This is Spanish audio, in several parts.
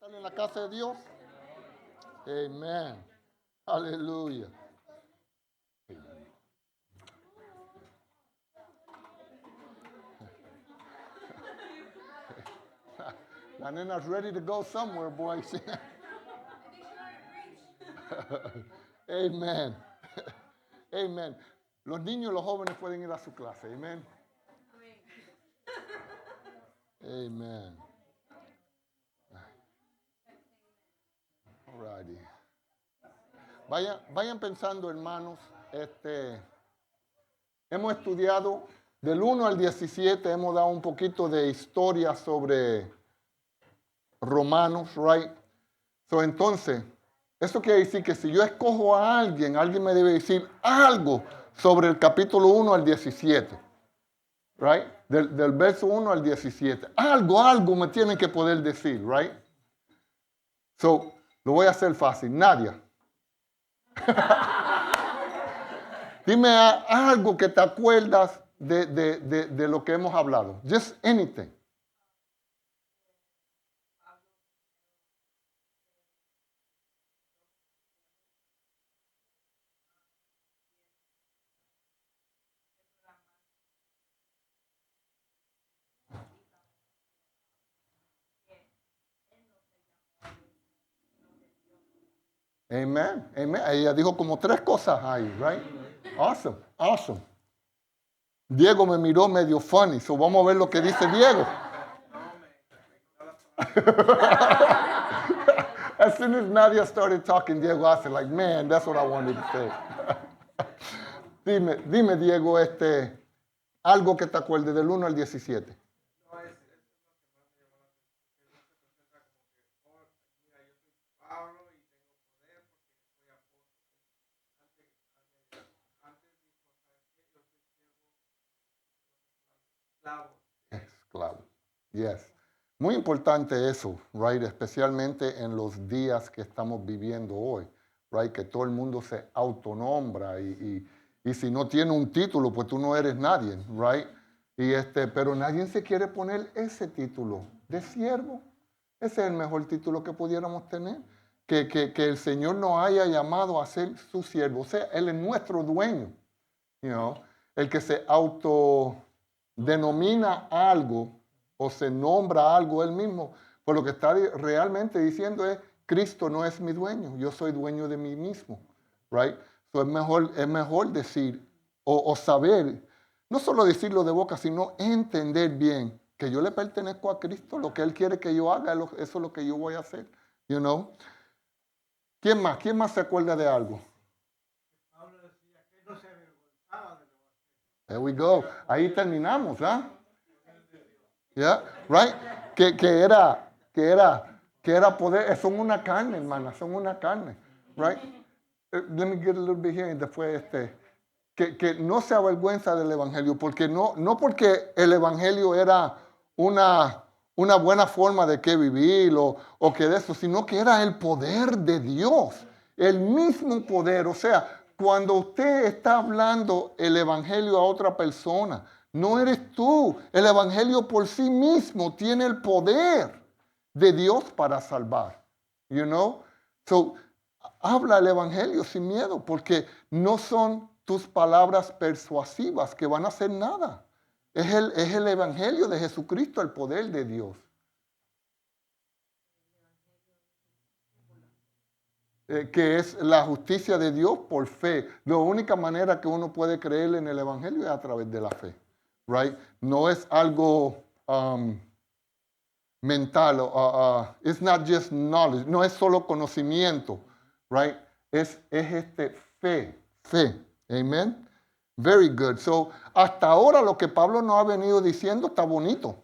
estar en la casa de Dios? Amén. Aleluya. La nena's ready to go somewhere, boys. Amen. Amen. Los niños y los jóvenes pueden ir a su clase. Amen. Amen. Alrighty. Vayan pensando, hermanos. Hemos estudiado del 1 al 17, hemos dado un poquito de historia sobre Romanos, right? So, entonces, eso quiere decir que si yo escojo a alguien me debe decir algo sobre el capítulo 1 al 17, right? Del verso 1 al 17. Algo me tienen que poder decir, right? So, lo voy a hacer fácil. Nadia. Dime algo que te acuerdas de lo que hemos hablado. Just anything. Amen. Amen. Ella dijo como 3 cosas ahí, right? Awesome. Awesome. Diego me miró medio funny, so vamos a ver lo que dice Diego. As soon as Nadia started talking, Diego I said like, man, that's what I wanted to say. Dime, Diego, algo que te acuerdes del 1 al 17. Esclavo. Yes. Muy importante eso, right? Especialmente en los días que estamos viviendo hoy, right? Que todo el mundo se autonombra y si no tiene un título, pues tú no eres nadie, right? Pero nadie se quiere poner ese título de siervo. Ese es el mejor título que pudiéramos tener. Que el Señor nos haya llamado a ser su siervo. O sea, Él es nuestro dueño. You know? El que se autodenomina algo o se nombra algo él mismo, pues lo que está realmente diciendo es, Cristo no es mi dueño, yo soy dueño de mí mismo, right? So es mejor decir o saber, no solo decirlo de boca, sino entender bien que yo le pertenezco a Cristo, lo que Él quiere que yo haga, eso es lo que yo voy a hacer, you know? ¿Quién más? ¿Quién más se acuerda de algo? Pablo decía que no se avergonzaba de lo. There we go. Ahí terminamos, ¿ah? Yeah, right? Que era poder, son una carne, hermana, son una carne, right? Let me get a little bit here y después que no se avergüenza del evangelio, porque no porque el evangelio era una buena forma de que vivir o que de eso, sino que era el poder de Dios, el mismo poder. O sea, cuando usted está hablando el evangelio a otra persona, no eres tú. El evangelio por sí mismo tiene el poder de Dios para salvar. You know? So, habla el evangelio sin miedo, porque no son tus palabras persuasivas que van a hacer nada. Es el evangelio de Jesucristo, el poder de Dios. Que es la justicia de Dios por fe. La única manera que uno puede creer en el evangelio es a través de la fe. Right? No es algo mental. It's not just knowledge. No es solo conocimiento. Right? Es fe. Amen. Very good. So, hasta ahora lo que Pablo nos ha venido diciendo está bonito.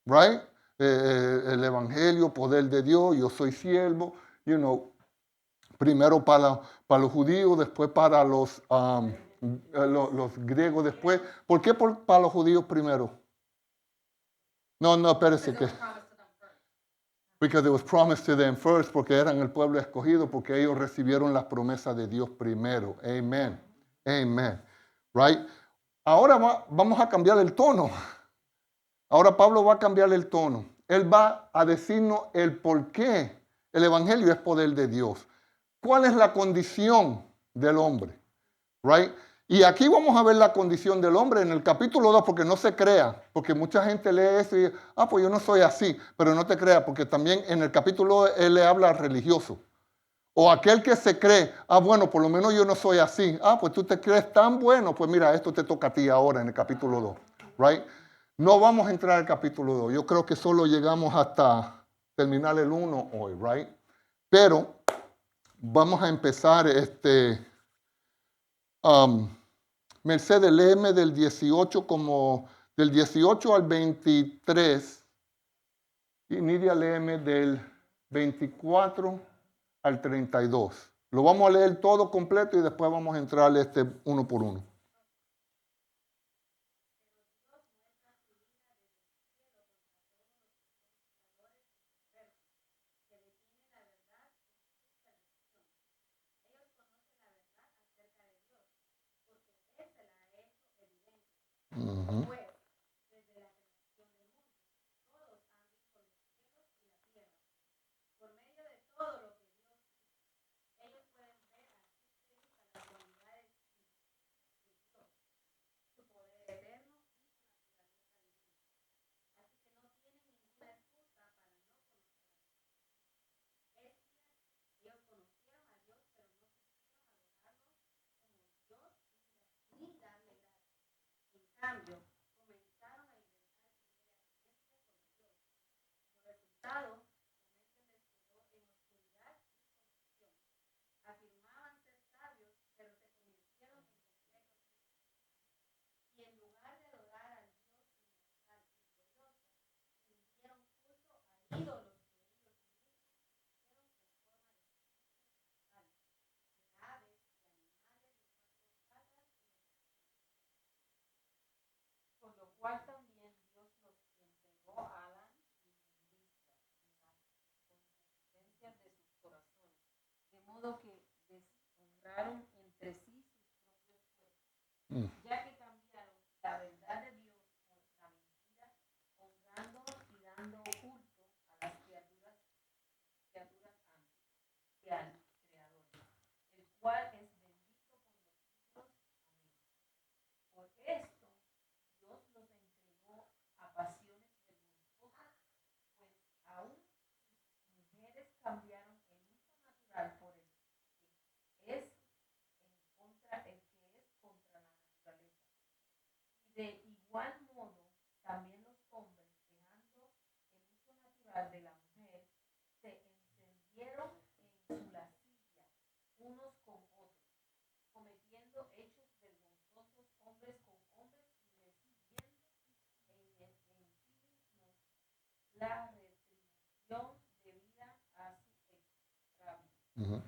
Right? El evangelio, poder de Dios, yo soy siervo. You know, primero para los judíos, después para los griegos después. ¿Por qué para los judíos primero? No, espérese que. Because it was promised to them first, porque eran el pueblo escogido, porque ellos recibieron las promesas de Dios primero. Amen. Amen. Right? Ahora vamos a cambiar el tono. Ahora Pablo va a cambiar el tono. Él va a decirnos el por qué el Evangelio es poder de Dios. ¿Cuál es la condición del hombre? Right? Y aquí vamos a ver la condición del hombre en el capítulo 2, porque no se crea, porque mucha gente lee eso y dice, pues yo no soy así, pero no te creas, porque también en el capítulo 2 él le habla al religioso. O aquel que se cree, bueno, por lo menos yo no soy así. Pues tú te crees tan bueno, pues mira, esto te toca a ti ahora en el capítulo 2. Right? No vamos a entrar al capítulo 2. Yo creo que solo llegamos hasta terminar el 1 hoy, right? Pero vamos a empezar Mercedes, léeme del 18 del 18 al 23 y Nidia léeme del 24 al 32. Lo vamos a leer todo completo y después vamos a entrar uno por uno. Uh-huh. Uh-huh.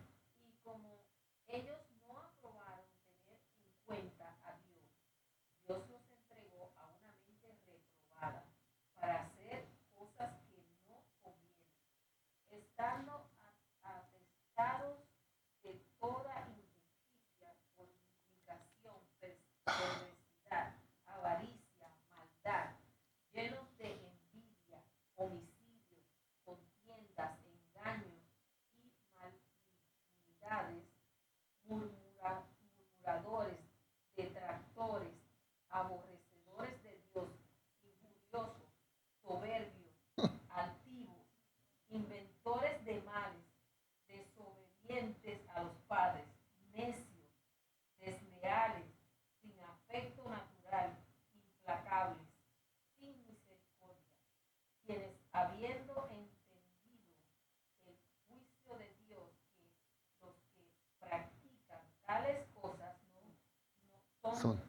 Son.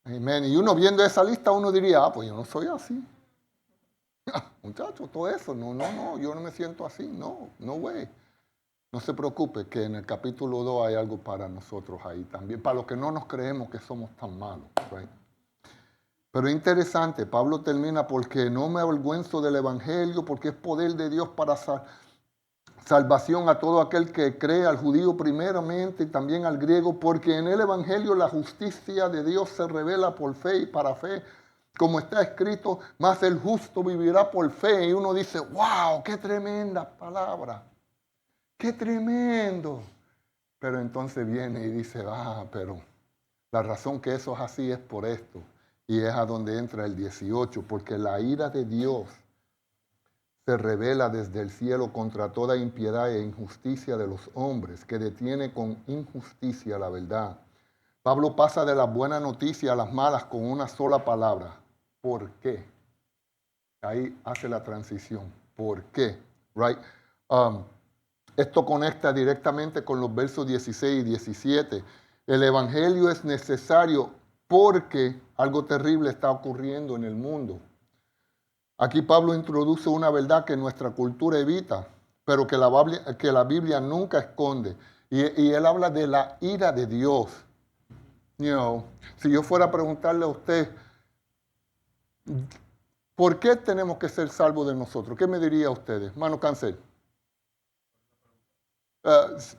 Amén. Y uno viendo esa lista, uno diría, pues yo no soy así. Muchachos, todo eso, no, yo no me siento así, no, güey. No se preocupe que en el capítulo 2 hay algo para nosotros ahí también, para los que no nos creemos que somos tan malos. Right? Pero es interesante, Pablo termina porque no me avergüenzo del Evangelio, porque es poder de Dios para salvación a todo aquel que cree, al judío primeramente y también al griego, porque en el Evangelio la justicia de Dios se revela por fe y para fe, como está escrito, más el justo vivirá por fe. Y uno dice, wow, qué tremenda palabra, qué tremendo. Pero entonces viene y dice, pero la razón que eso es así es por esto. Y es a donde entra el 18, porque la ira de Dios se revela desde el cielo contra toda impiedad e injusticia de los hombres, que detiene con injusticia la verdad. Pablo pasa de la buena noticia a las malas con una sola palabra. ¿Por qué? Ahí hace la transición. ¿Por qué? Right? Esto conecta directamente con los versos 16 y 17. El evangelio es necesario porque algo terrible está ocurriendo en el mundo. Aquí Pablo introduce una verdad que nuestra cultura evita, pero que la Biblia nunca esconde. Y él habla de la ira de Dios. Si yo fuera a preguntarle a usted, ¿por qué tenemos que ser salvos de nosotros? ¿Qué me diría a ustedes? Mano Cancel.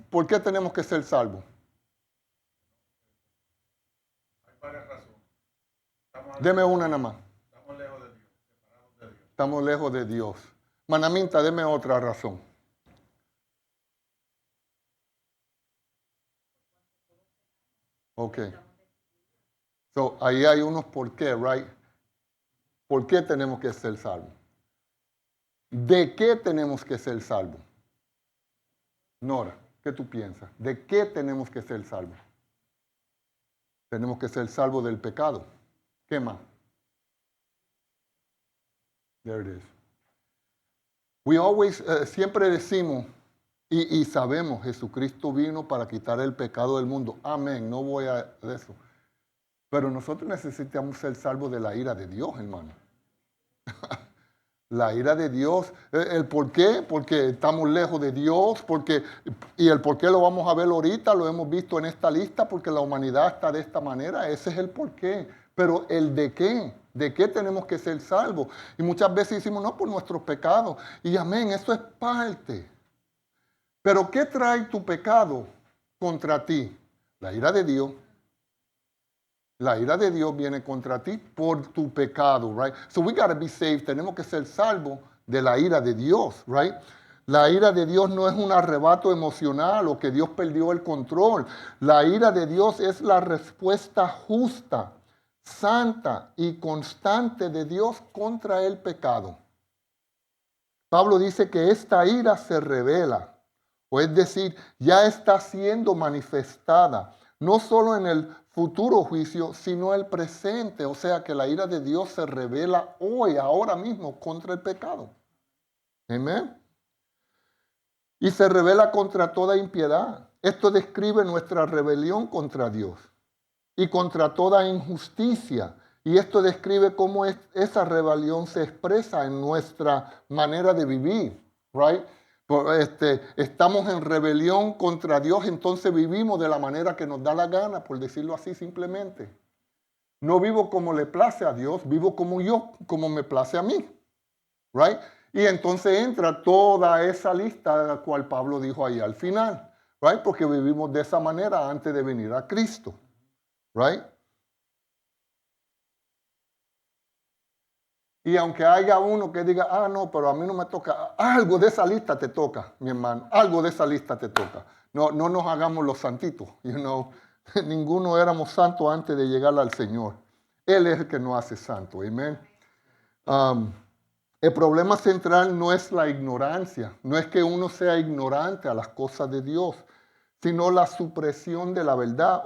¿Por qué tenemos que ser salvos? Hay varias razones. Deme una nada más. Estamos lejos de Dios, separados de Dios. Estamos lejos de Dios. Manaminta, deme otra razón. Ok. So, ahí hay unos por qué, right? ¿Por qué tenemos que ser salvos? ¿De qué tenemos que ser salvos? Nora, ¿qué tú piensas? ¿De qué tenemos que ser salvos? Tenemos que ser salvos del pecado. ¿Qué más? There it is. We always, siempre decimos y sabemos, Jesucristo vino para quitar el pecado del mundo. Amén, no voy a eso. Pero nosotros necesitamos ser salvos de la ira de Dios, hermano. La ira de Dios. ¿El por qué? Porque estamos lejos de Dios. Y el por qué lo vamos a ver ahorita, lo hemos visto en esta lista, porque la humanidad está de esta manera. Ese es el por qué. Pero el de qué. ¿De qué tenemos que ser salvos? Y muchas veces decimos, no, por nuestros pecados. Y amén, eso es parte. Pero ¿qué trae tu pecado contra ti? La ira de Dios. La ira de Dios viene contra ti por tu pecado, right? So we got to be saved. Tenemos que ser salvos de la ira de Dios, right? La ira de Dios no es un arrebato emocional o que Dios perdió el control. La ira de Dios es la respuesta justa, santa y constante de Dios contra el pecado. Pablo dice que esta ira se revela, o es decir, ya está siendo manifestada, no solo en el futuro juicio, sino el presente. O sea que la ira de Dios se revela hoy, ahora mismo, contra el pecado. Amén. Y se revela contra toda impiedad. Esto describe nuestra rebelión contra Dios y contra toda injusticia. Y esto describe cómo esa rebelión se expresa en nuestra manera de vivir, right? Estamos en rebelión contra Dios, entonces vivimos de la manera que nos da la gana, por decirlo así simplemente. No vivo como le place a Dios, vivo como me place a mí, right? Y entonces entra toda esa lista de la cual Pablo dijo ahí al final, right? Porque vivimos de esa manera antes de venir a Cristo, right? Y aunque haya uno que diga, no, pero a mí no me toca, algo de esa lista te toca, mi hermano, algo de esa lista te toca. No nos hagamos los santitos, ninguno éramos santos antes de llegar al Señor. Él es el que nos hace santo, amén. El problema central no es la ignorancia, no es que uno sea ignorante a las cosas de Dios, sino la supresión de la verdad,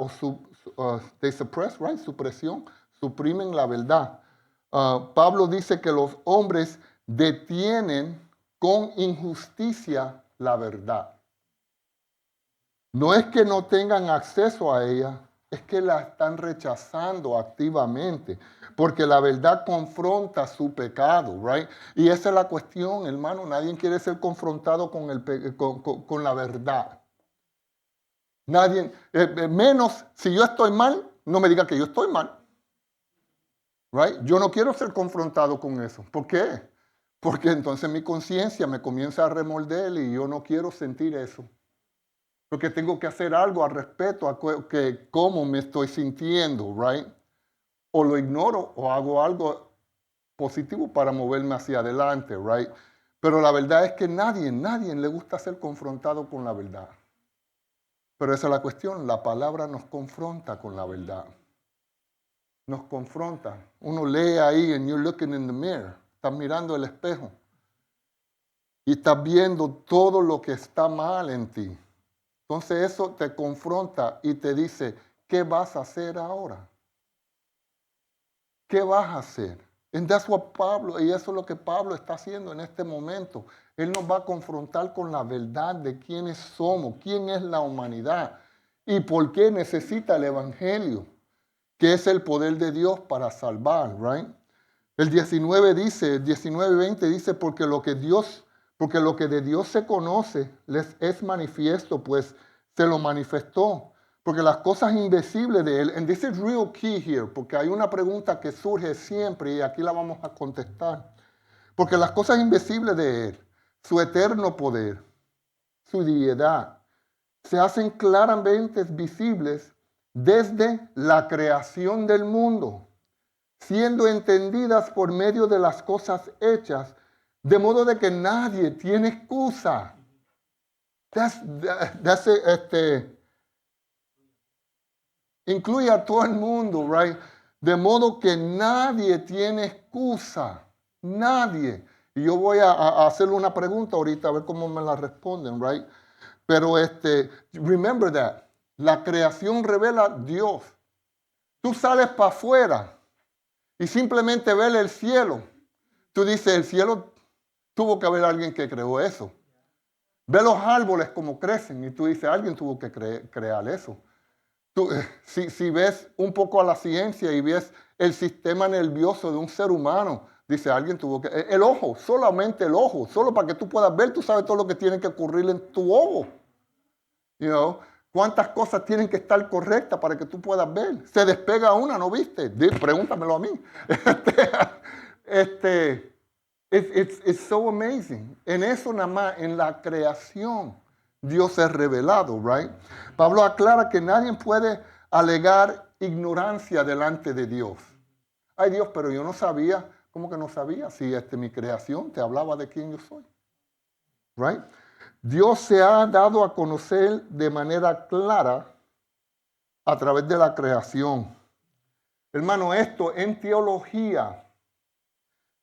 they suppress, right? Supresión, suprimen la verdad. Pablo dice que los hombres detienen con injusticia la verdad. No es que no tengan acceso a ella, es que la están rechazando activamente, porque la verdad confronta su pecado, right? Y esa es la cuestión, hermano. Nadie quiere ser confrontado con la verdad. Nadie, menos si yo estoy mal, no me diga que yo estoy mal. Right? Yo no quiero ser confrontado con eso. ¿Por qué? Porque entonces mi conciencia me comienza a remorder y yo no quiero sentir eso. Porque tengo que hacer algo al respecto a cómo me estoy sintiendo, right? O lo ignoro o hago algo positivo para moverme hacia adelante, right? Pero la verdad es que nadie le gusta ser confrontado con la verdad. Pero esa es la cuestión, la palabra nos confronta con la verdad. Nos confronta. Uno lee ahí and you're looking in the mirror. Estás mirando el espejo. Y estás viendo todo lo que está mal en ti. Entonces eso te confronta y te dice, ¿qué vas a hacer ahora? ¿Qué vas a hacer? And that's what Pablo, y eso es lo que Pablo está haciendo en este momento. Él nos va a confrontar con la verdad de quiénes somos, quién es la humanidad y por qué necesita el evangelio, que es el poder de Dios para salvar, right? El 19:20 dice, porque lo que de Dios se conoce les es manifiesto, pues se lo manifestó. Porque las cosas invisibles de Él, and this is real key here, porque hay una pregunta que surge siempre y aquí la vamos a contestar. Porque las cosas invisibles de Él, su eterno poder, su deidad, se hacen claramente visibles desde la creación del mundo, siendo entendidas por medio de las cosas hechas, de modo de que nadie tiene excusa. Incluye a todo el mundo, right? De modo que nadie tiene excusa. Nadie. Y yo voy a hacerle una pregunta ahorita a ver cómo me la responden, right? Pero remember that. La creación revela a Dios. Tú sales para afuera y simplemente ves el cielo. Tú dices, el cielo tuvo que haber alguien que creó eso. Ve los árboles como crecen y tú dices, alguien tuvo que crear eso. Si ves un poco a la ciencia y ves el sistema nervioso de un ser humano, dice alguien tuvo que... El ojo, solamente el ojo, solo para que tú puedas ver, tú sabes todo lo que tiene que ocurrir en tu ojo. You know, cuántas cosas tienen que estar correctas para que tú puedas ver. Se despega una, ¿no viste? Pregúntamelo a mí. It's so amazing. En eso nada más, en la creación, Dios es revelado, right? Pablo aclara que nadie puede alegar ignorancia delante de Dios. Ay Dios, pero yo no sabía. ¿Cómo que no sabía? Si mi creación te hablaba de quién yo soy. Right? Dios se ha dado a conocer de manera clara a través de la creación. Hermano, esto en teología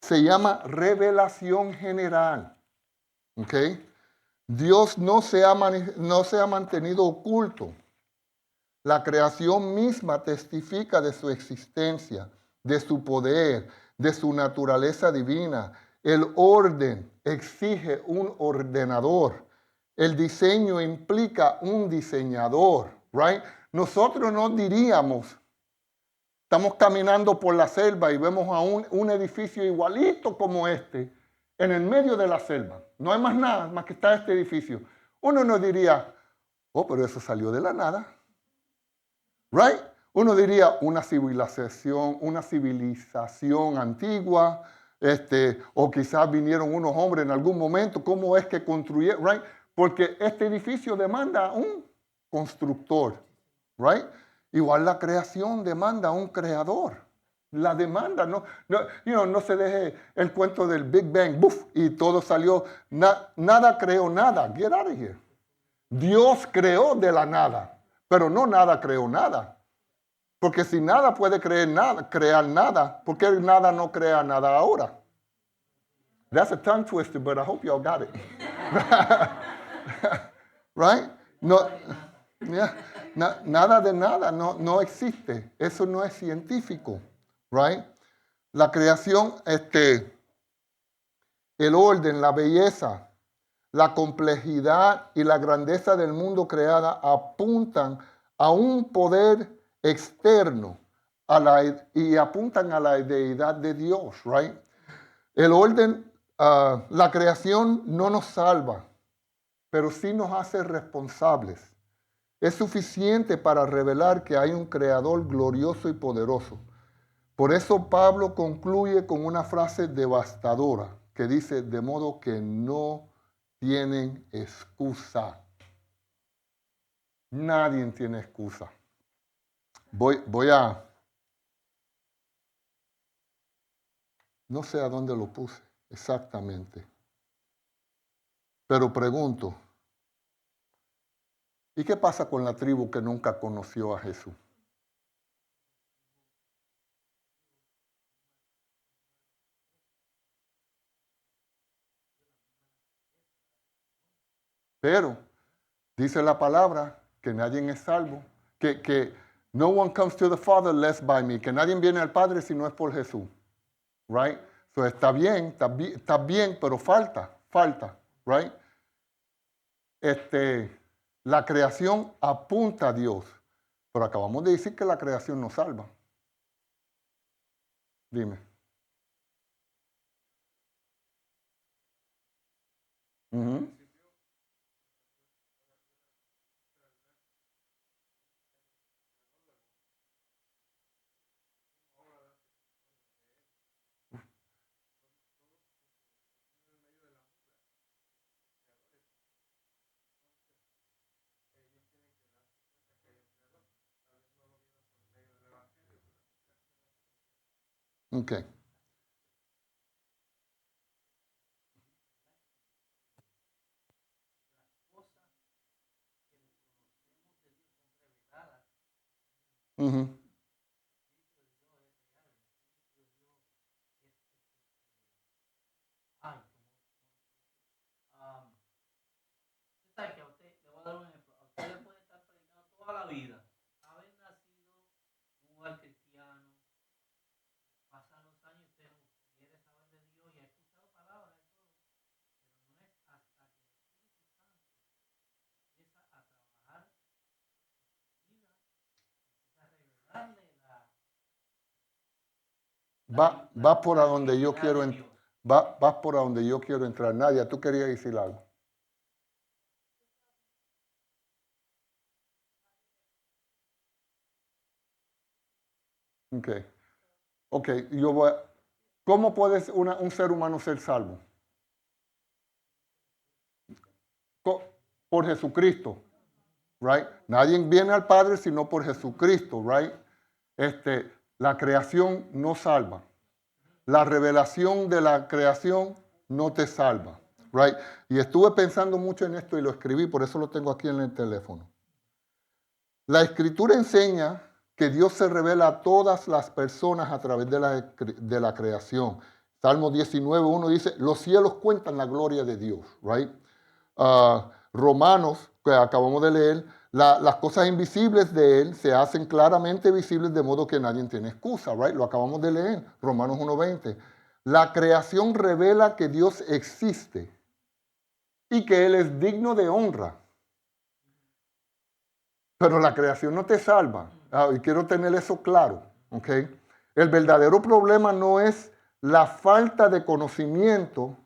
se llama revelación general. ¿Ok? Dios no se ha mantenido oculto. La creación misma testifica de su existencia, de su poder, de su naturaleza divina. El orden exige un ordenador. El diseño implica un diseñador, right? Nosotros no diríamos, estamos caminando por la selva y vemos a un edificio igualito como este, en el medio de la selva. No hay más nada más que está este edificio. Uno no diría, oh, pero eso salió de la nada. Right? Uno diría una civilización antigua, o quizás vinieron unos hombres en algún momento. ¿Cómo es que construyeron? Right? Porque este edificio demanda un constructor. Right? Igual la creación demanda un creador. La demanda, no se deje el cuento del Big Bang, ¡buf! Y todo salió, nada creó nada. Get out of here. Dios creó de la nada, pero no nada creó nada. Porque si nada puede crear nada, ¿por qué nada no crea nada ahora? That's a tongue twister, but I hope y'all got it. Right? No, yeah, nada de nada no existe. Eso no es científico. Right? La creación, el orden, la belleza, la complejidad y la grandeza del mundo creada apuntan a un poder externo y apuntan a la deidad de Dios, right? El orden, la creación no nos salva, pero sí nos hace responsables. Es suficiente para revelar que hay un creador glorioso y poderoso. Por eso Pablo concluye con una frase devastadora. que dice, de modo que no tienen excusa. Nadie tiene excusa. Voy a... No sé a dónde lo puse exactamente. Pero pregunto, ¿y qué pasa con la tribu que nunca conoció a Jesús? Pero dice la palabra que nadie es salvo, que no one comes to the Father less by me, que nadie viene al Padre si no es por Jesús. Right? So está bien, pero falta, right? La creación apunta a Dios, pero acabamos de decir que la creación nos salva. Dime. Ujú. Okay. Ujú. Sabe que a usted, le voy a dar un ejemplo. A usted le puede estar predicando toda la vida, haber nacido en un hogar cristiano, pasan los años y usted no quiere saber de Dios y ha escuchado palabras y todo, pero no es hasta que el Espíritu Santo empieza a trabajar en su vida, empieza a revelarle Va por a donde yo identidad quiero de entrar. Dios. Vas por a donde yo quiero entrar. Nadia, tú querías decir algo. Okay. Okay, ¿cómo puede un ser humano ser salvo? Por Jesucristo, right? Nadie viene al Padre sino por Jesucristo, right? La creación no salva. La revelación de la creación no te salva, right? Y estuve pensando mucho en esto y lo escribí, por eso lo tengo aquí en el teléfono. La Escritura enseña que Dios se revela a todas las personas a través de la creación. Salmo 19:1 dice, los cielos cuentan la gloria de Dios, right? Romanos, que acabamos de leer, las cosas invisibles de Él se hacen claramente visibles de modo que nadie tiene excusa, right? Lo acabamos de leer, Romanos 1:20. La creación revela que Dios existe y que Él es digno de honra. Pero la creación no te salva. Y quiero tener eso claro, ¿ok? El verdadero problema no es la falta de conocimiento,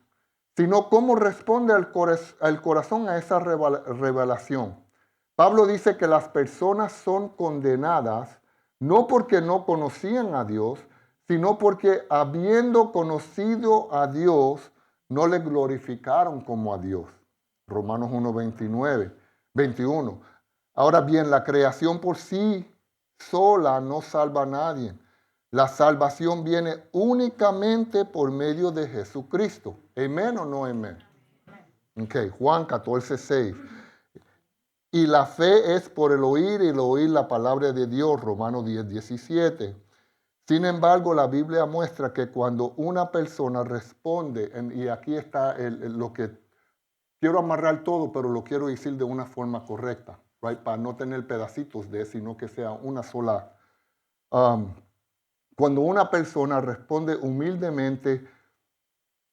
sino cómo responde el corazón a esa revelación. Pablo dice que las personas son condenadas no porque no conocían a Dios, sino porque habiendo conocido a Dios, no le glorificaron como a Dios. Romanos 1:21. Ahora bien, la creación por sí sola no salva a nadie. La salvación viene únicamente por medio de Jesucristo. ¿Amén o no amén? Ok, Juan 14:6. Y la fe es por el oír y el oír la palabra de Dios. Romanos 10:17. Sin embargo, la Biblia muestra que cuando una persona responde, y aquí está lo que quiero amarrar todo, pero lo quiero decir de una forma correcta, right? Para no tener pedacitos de, sino que sea una sola. Cuando una persona responde humildemente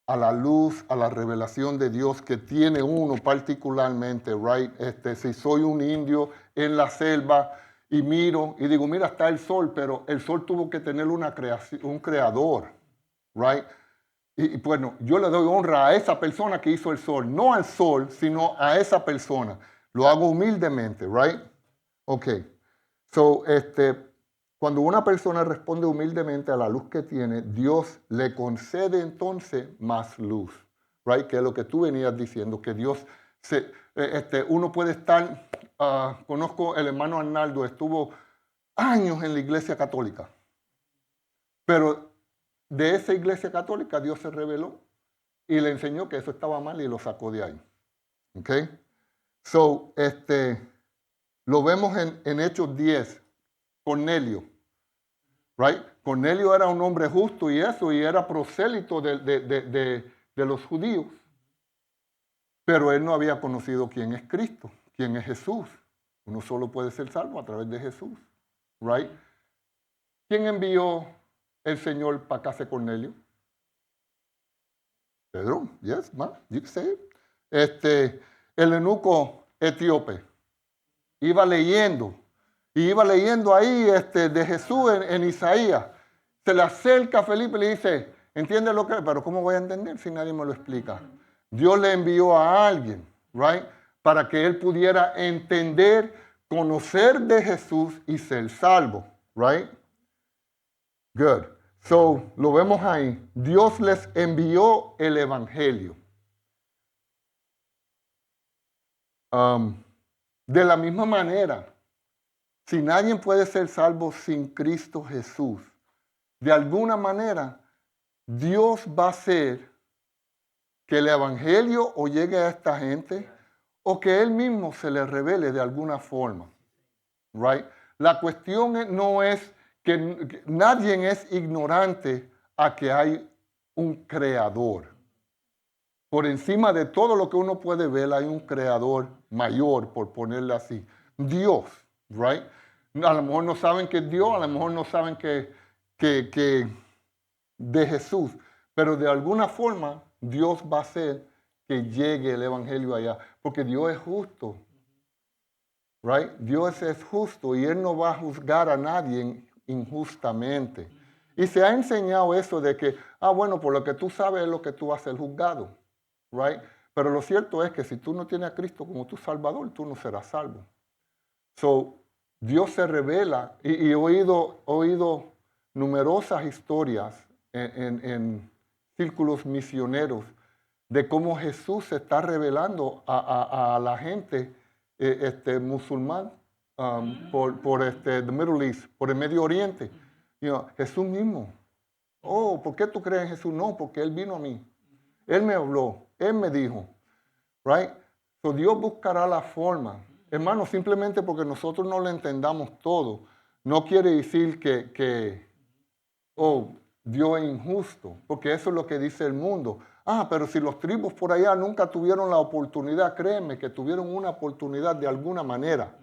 a la luz, a la revelación de Dios que tiene uno particularmente, right? Si soy un indio en la selva y miro y digo, mira, está el sol, pero el sol tuvo que tener un creador, right? Y bueno, yo le doy honra a esa persona que hizo el sol, no al sol, sino a esa persona. Lo hago humildemente, right? Ok. So, Cuando una persona responde humildemente a la luz que tiene, Dios le concede entonces más luz, right? Que es lo que tú venías diciendo, que Dios uno puede estar, conozco el hermano Arnaldo, estuvo años en la iglesia católica, pero de esa iglesia católica Dios se reveló y le enseñó que eso estaba mal y lo sacó de ahí. ¿Ok? So, lo vemos en Hechos 10, Cornelio. Right? Cornelio era un hombre justo y era prosélito de los judíos. Pero él no había conocido quién es Cristo, quién es Jesús. Uno solo puede ser salvo a través de Jesús. Right? ¿Quién envió el Señor para casa de Cornelio? Pedro, yes, man, you can say it. El eunuco etíope iba leyendo. Y iba leyendo ahí de Jesús en Isaías. Se le acerca a Felipe y le dice, ¿entiendes lo que es? Pero ¿cómo voy a entender si nadie me lo explica? Dios le envió a alguien, right? Para que él pudiera entender, conocer de Jesús y ser salvo, right? Good. So, lo vemos ahí. Dios les envió el evangelio. De la misma manera, si nadie puede ser salvo sin Cristo Jesús, de alguna manera Dios va a hacer que el evangelio o llegue a esta gente o que Él mismo se le revele de alguna forma. Right? La cuestión no es que nadie es ignorante a que hay un creador. Por encima de todo lo que uno puede ver hay un creador mayor, por ponerle así. Dios, right? A lo mejor no saben que es Dios, a lo mejor no saben que de Jesús, pero de alguna forma Dios va a hacer que llegue el evangelio allá, porque Dios es justo, right? Dios es justo y Él no va a juzgar a nadie injustamente. Y se ha enseñado eso de que, bueno, por lo que tú sabes es lo que tú vas a ser juzgado, right? Pero lo cierto es que si tú no tienes a Cristo como tu Salvador, tú no serás salvo. So, Dios se revela y he oído numerosas historias en círculos misioneros de cómo Jesús se está revelando a la gente musulmán por the Middle East, por el Medio Oriente. Jesús mismo. Oh, ¿por qué tú crees en Jesús? No, porque Él vino a mí. Él me habló, Él me dijo. Right? So Dios buscará la forma. Hermano, simplemente porque nosotros no lo entendamos todo, no quiere decir que Dios es injusto, porque eso es lo que dice el mundo. Pero si los tribus por allá nunca tuvieron la oportunidad, créeme que tuvieron una oportunidad de alguna manera.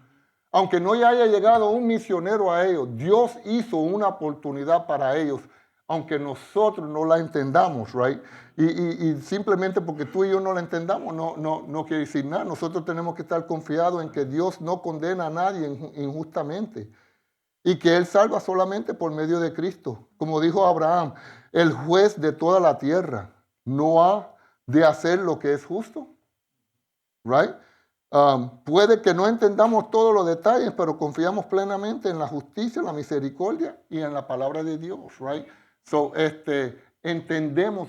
Aunque no haya llegado un misionero a ellos, Dios hizo una oportunidad para ellos, aunque nosotros no la entendamos, right? Y simplemente porque tú y yo no la entendamos, no quiere decir nada. Nosotros tenemos que estar confiados en que Dios no condena a nadie injustamente y que Él salva solamente por medio de Cristo. Como dijo Abraham, el juez de toda la tierra no ha de hacer lo que es justo, right? Puede que no entendamos todos los detalles, pero confiamos plenamente en la justicia, la misericordia y en la palabra de Dios, right? So, entendemos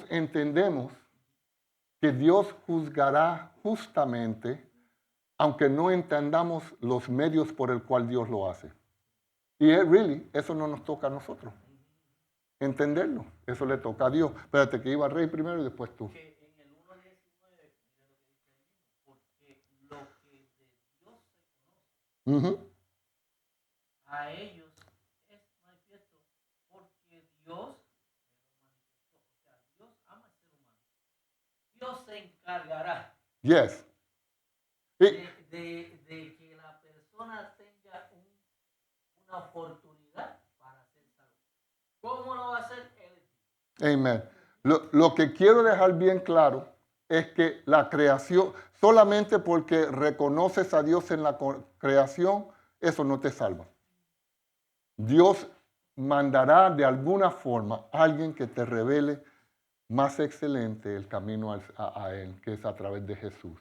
que Dios juzgará justamente, aunque no entendamos los medios por el cual Dios lo hace. Y eso no nos toca a nosotros. Entenderlo, eso le toca a Dios. Espérate, que iba Rey primero y después tú. Que en el 1:19, mira lo que dice ahí mismo, porque lo que de Dios se conoce, a ellos es manifiesto, porque Dios lo manifestó. O sea, Dios ama al ser humano. Dios se encargará Yes. de que la persona tenga una oportunidad para ser salvo. ¿Cómo lo va a hacer Él? Amen. Lo que quiero dejar bien claro es que la creación, solamente porque reconoces a Dios en la creación, eso no te salva. Dios mandará de alguna forma a alguien que te revele más excelente el camino a Él, que es a través de Jesús.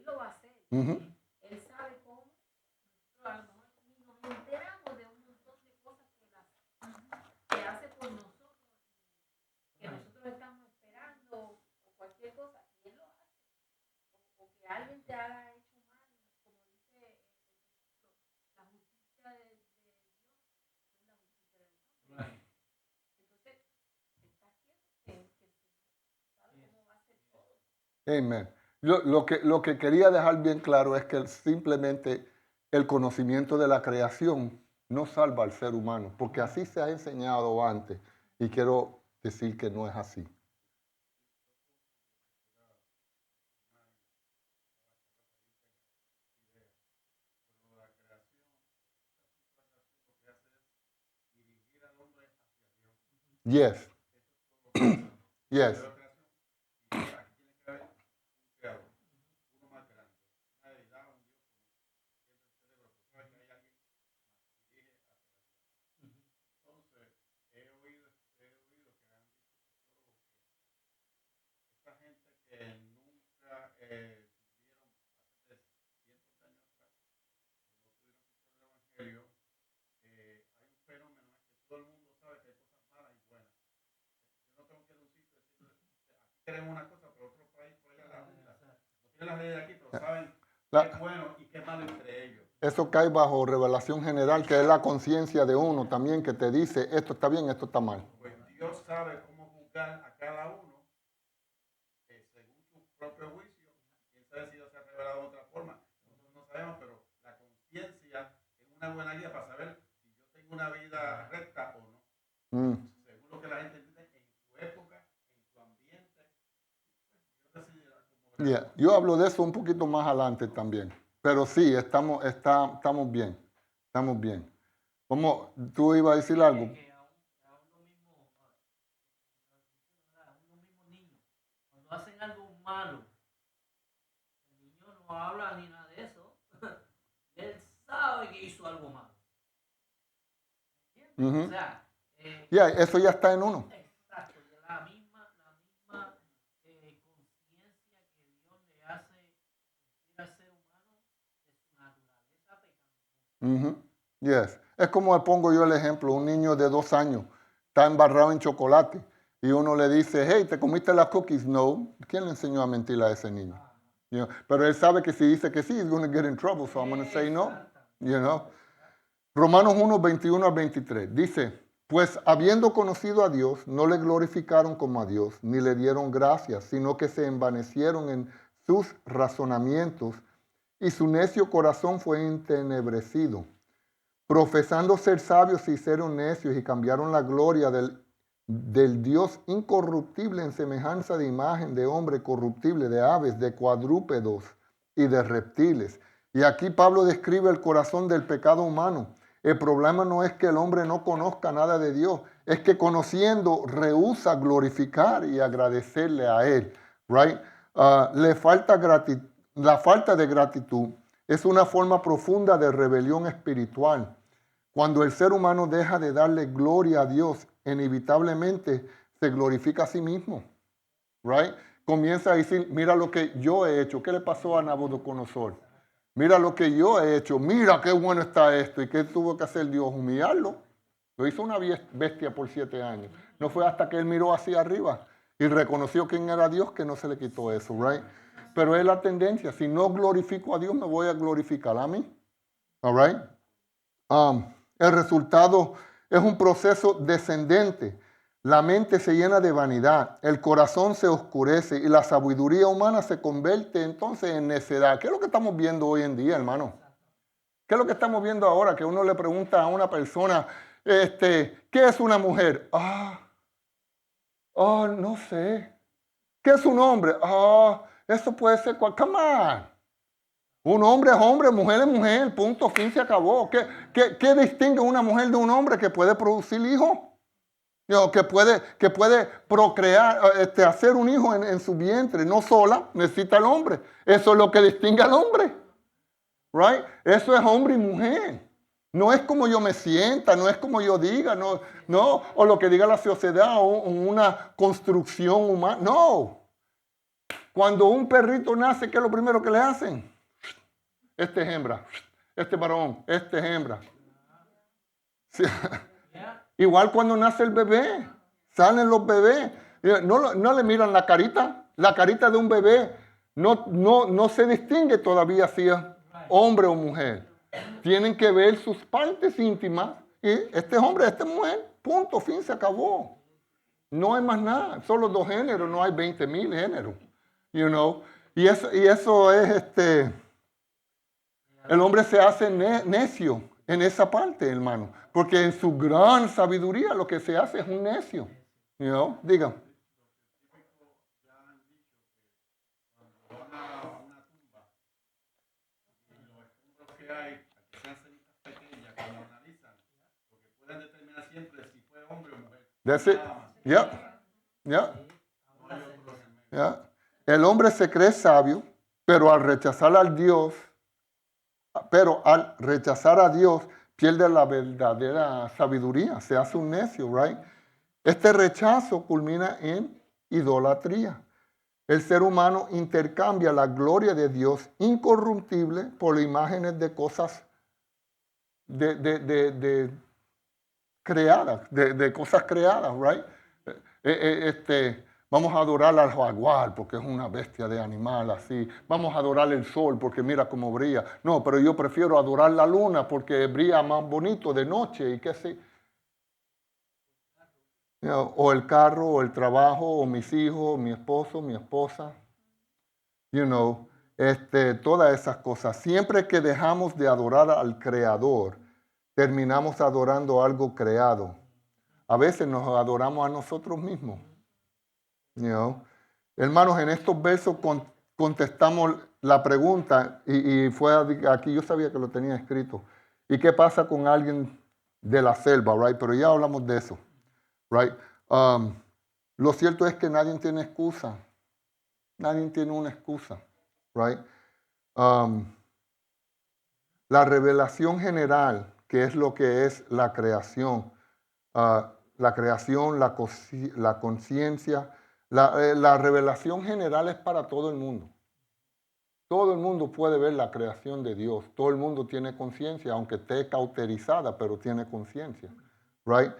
lo va a hacer. Ujú. Él sabe cómo. Nosotros a lo mejor ni nos enteramos de un montón de cosas que hace por nosotros, que nosotros estamos esperando o cualquier cosa, y Él lo hace. O que alguien te haya hecho mal, como dice la justicia de Dios, no es la justicia de los hombres. Entonces, estás quieto que el Señor sabe cómo va a hacer todo. Amen. Lo que quería dejar bien claro es que simplemente el conocimiento de la creación no salva al ser humano, porque así se ha enseñado antes, y quiero decir que no es así. Pero la creación, esta situación lo que hace es dirigir al hombre hacia Dios. Yes, Eso es todo lo que pasa. yes. Pero la creación, y aquí tiene que haber un creador, uno más grande, una deidad, un Dios como siempre el cerebro, pero sabe que hay alguien más que dirige hacia la vida. Entonces, he oído que han dicho psicólogos que esta gente que nunca vivieron hace cientos de años atrás, no pudieron escuchar el Evangelio, hay un fenómeno en que todo el mundo sabe que hay cosas malas y buenas. Yo no tengo que ir a un sitio y decirle, aquí queremos una cosa, pero otro país por allá la otra. No tienen las leyes de aquí, pero saben qué es bueno y qué es malo entre ellos. Eso cae bajo revelación general, que es la conciencia de uno también, que te dice esto está bien, esto está mal. Pues Dios sabe cómo juzgar a cada uno según su propio juicio. Quién sabe si Dios se ha revelado de otra forma. Nosotros no sabemos, pero la conciencia es una buena guía para saber si yo tengo una vida recta o no. Según lo que la gente dice en su época, en su ambiente, Dios decidirá cómo. Yeah. Yo hablo de eso un poquito más adelante también. Pero sí, estamos bien. Estamos bien. ¿Cómo? ¿Tú ibas a decir algo? Que aún los mismos niños, cuando hacen algo malo, el niño no habla ni nada de eso. Él sabe que hizo algo malo. ¿Entiendes? Ujú. O sea, Yeah, eso ya está en uno. exacto, la misma conciencia que Dios le hace al ser humano de su naturaleza pecaminosa. Ujú. Yes. Es como le pongo yo el ejemplo, un niño de 2 años está embarrado en chocolate y uno le dice, hey, ¿te comiste las cookies? No. ¿Quién le enseñó a mentir a ese niño? You know? Pero él sabe que si dice que sí, he's going to get in trouble, so I'm going to say no. You know? Romanos 1, 21 al 23 dice, pues habiendo conocido a Dios, no le glorificaron como a Dios, ni le dieron gracias, sino que se envanecieron en sus razonamientos y su necio corazón fue entenebrecido. Profesando ser sabios, se hicieron necios y cambiaron la gloria del Dios incorruptible en semejanza de imagen de hombre corruptible, de aves, de cuadrúpedos y de reptiles. Y aquí Pablo describe el corazón del pecado humano. El problema no es que el hombre no conozca nada de Dios, es que conociendo rehúsa glorificar y agradecerle a Él. Right? La falta de gratitud es una forma profunda de rebelión espiritual. Cuando el ser humano deja de darle gloria a Dios, inevitablemente se glorifica a sí mismo. Right? Comienza a decir, mira lo que yo he hecho. ¿Qué le pasó a Nabucodonosor? Mira lo que yo he hecho. Mira qué bueno está esto. ¿Y qué tuvo que hacer Dios? Humillarlo. Lo hizo una bestia por 7 años. No fue hasta que él miró hacia arriba y reconoció quién era Dios que no se le quitó eso. Right? Pero es la tendencia. Si no glorifico a Dios, me voy a glorificar a mí. All right? El resultado es un proceso descendente. La mente se llena de vanidad, el corazón se oscurece y la sabiduría humana se convierte entonces en necedad. ¿Qué es lo que estamos viendo hoy en día, hermano? ¿Qué es lo que estamos viendo ahora? Que uno le pregunta a una persona, ¿qué es una mujer? No sé. ¿Qué es un hombre? Eso puede ser cualquier. Come on. Un hombre es hombre, mujer es mujer, punto, fin, se acabó. ¿Qué distingue una mujer de un hombre que puede producir hijos? Que puede procrear, hacer un hijo en su vientre, no sola, necesita el hombre. Eso es lo que distingue al hombre. Right? Eso es hombre y mujer. No es como yo me sienta, no es como yo diga, no, o lo que diga la sociedad o una construcción humana. No. Cuando un perrito nace, ¿qué es lo primero que le hacen? Este es hembra, este varón, este es hembra. Sí. Igual cuando nace el bebé, salen los bebés. No le miran la carita de un bebé no se distingue todavía si es hombre o mujer. Tienen que ver sus partes íntimas y este es hombre, esta es mujer, punto, fin, se acabó. No hay más nada, solo dos géneros, no hay 20,000 géneros, you know. Y eso es, el hombre se hace necio en esa parte, hermano, porque en su gran sabiduría lo que se hace es un necio, you know, diga. Que hay, que sean cenitas pequeñas, cuando analizan, lo que pueden determinar siempre es si fue hombre o mujer. That's it. Nada más. Yeah. Yeah. No hay otro remedio. Yeah. El hombre se cree sabio, pero al rechazar a Dios, pierde la verdadera sabiduría, se hace un necio, right? Este rechazo culmina en idolatría. El ser humano intercambia la gloria de Dios incorruptible por imágenes de cosas creadas, de cosas creadas, right? Vamos a adorar al jaguar porque es una bestia de animal así. Vamos a adorar el sol porque mira cómo brilla. No, pero yo prefiero adorar la luna porque brilla más bonito de noche y qué sé. O el carro, o el trabajo, o mis hijos, mi esposo, mi esposa. Todas esas cosas. Siempre que dejamos de adorar al Creador, terminamos adorando algo creado. A veces nos adoramos a nosotros mismos. Hermanos, en estos versos contestamos la pregunta, y fue aquí, yo sabía que lo tenía escrito. ¿Y qué pasa con alguien de la selva, right? Pero ya hablamos de eso. Right? Lo cierto es que nadie tiene excusa. Nadie tiene una excusa. Right? La revelación general, que es lo que es la creación, la conciencia, la revelación general es para todo el mundo. Todo el mundo puede ver la creación de Dios. Todo el mundo tiene conciencia, aunque esté cauterizada, pero tiene conciencia. Right?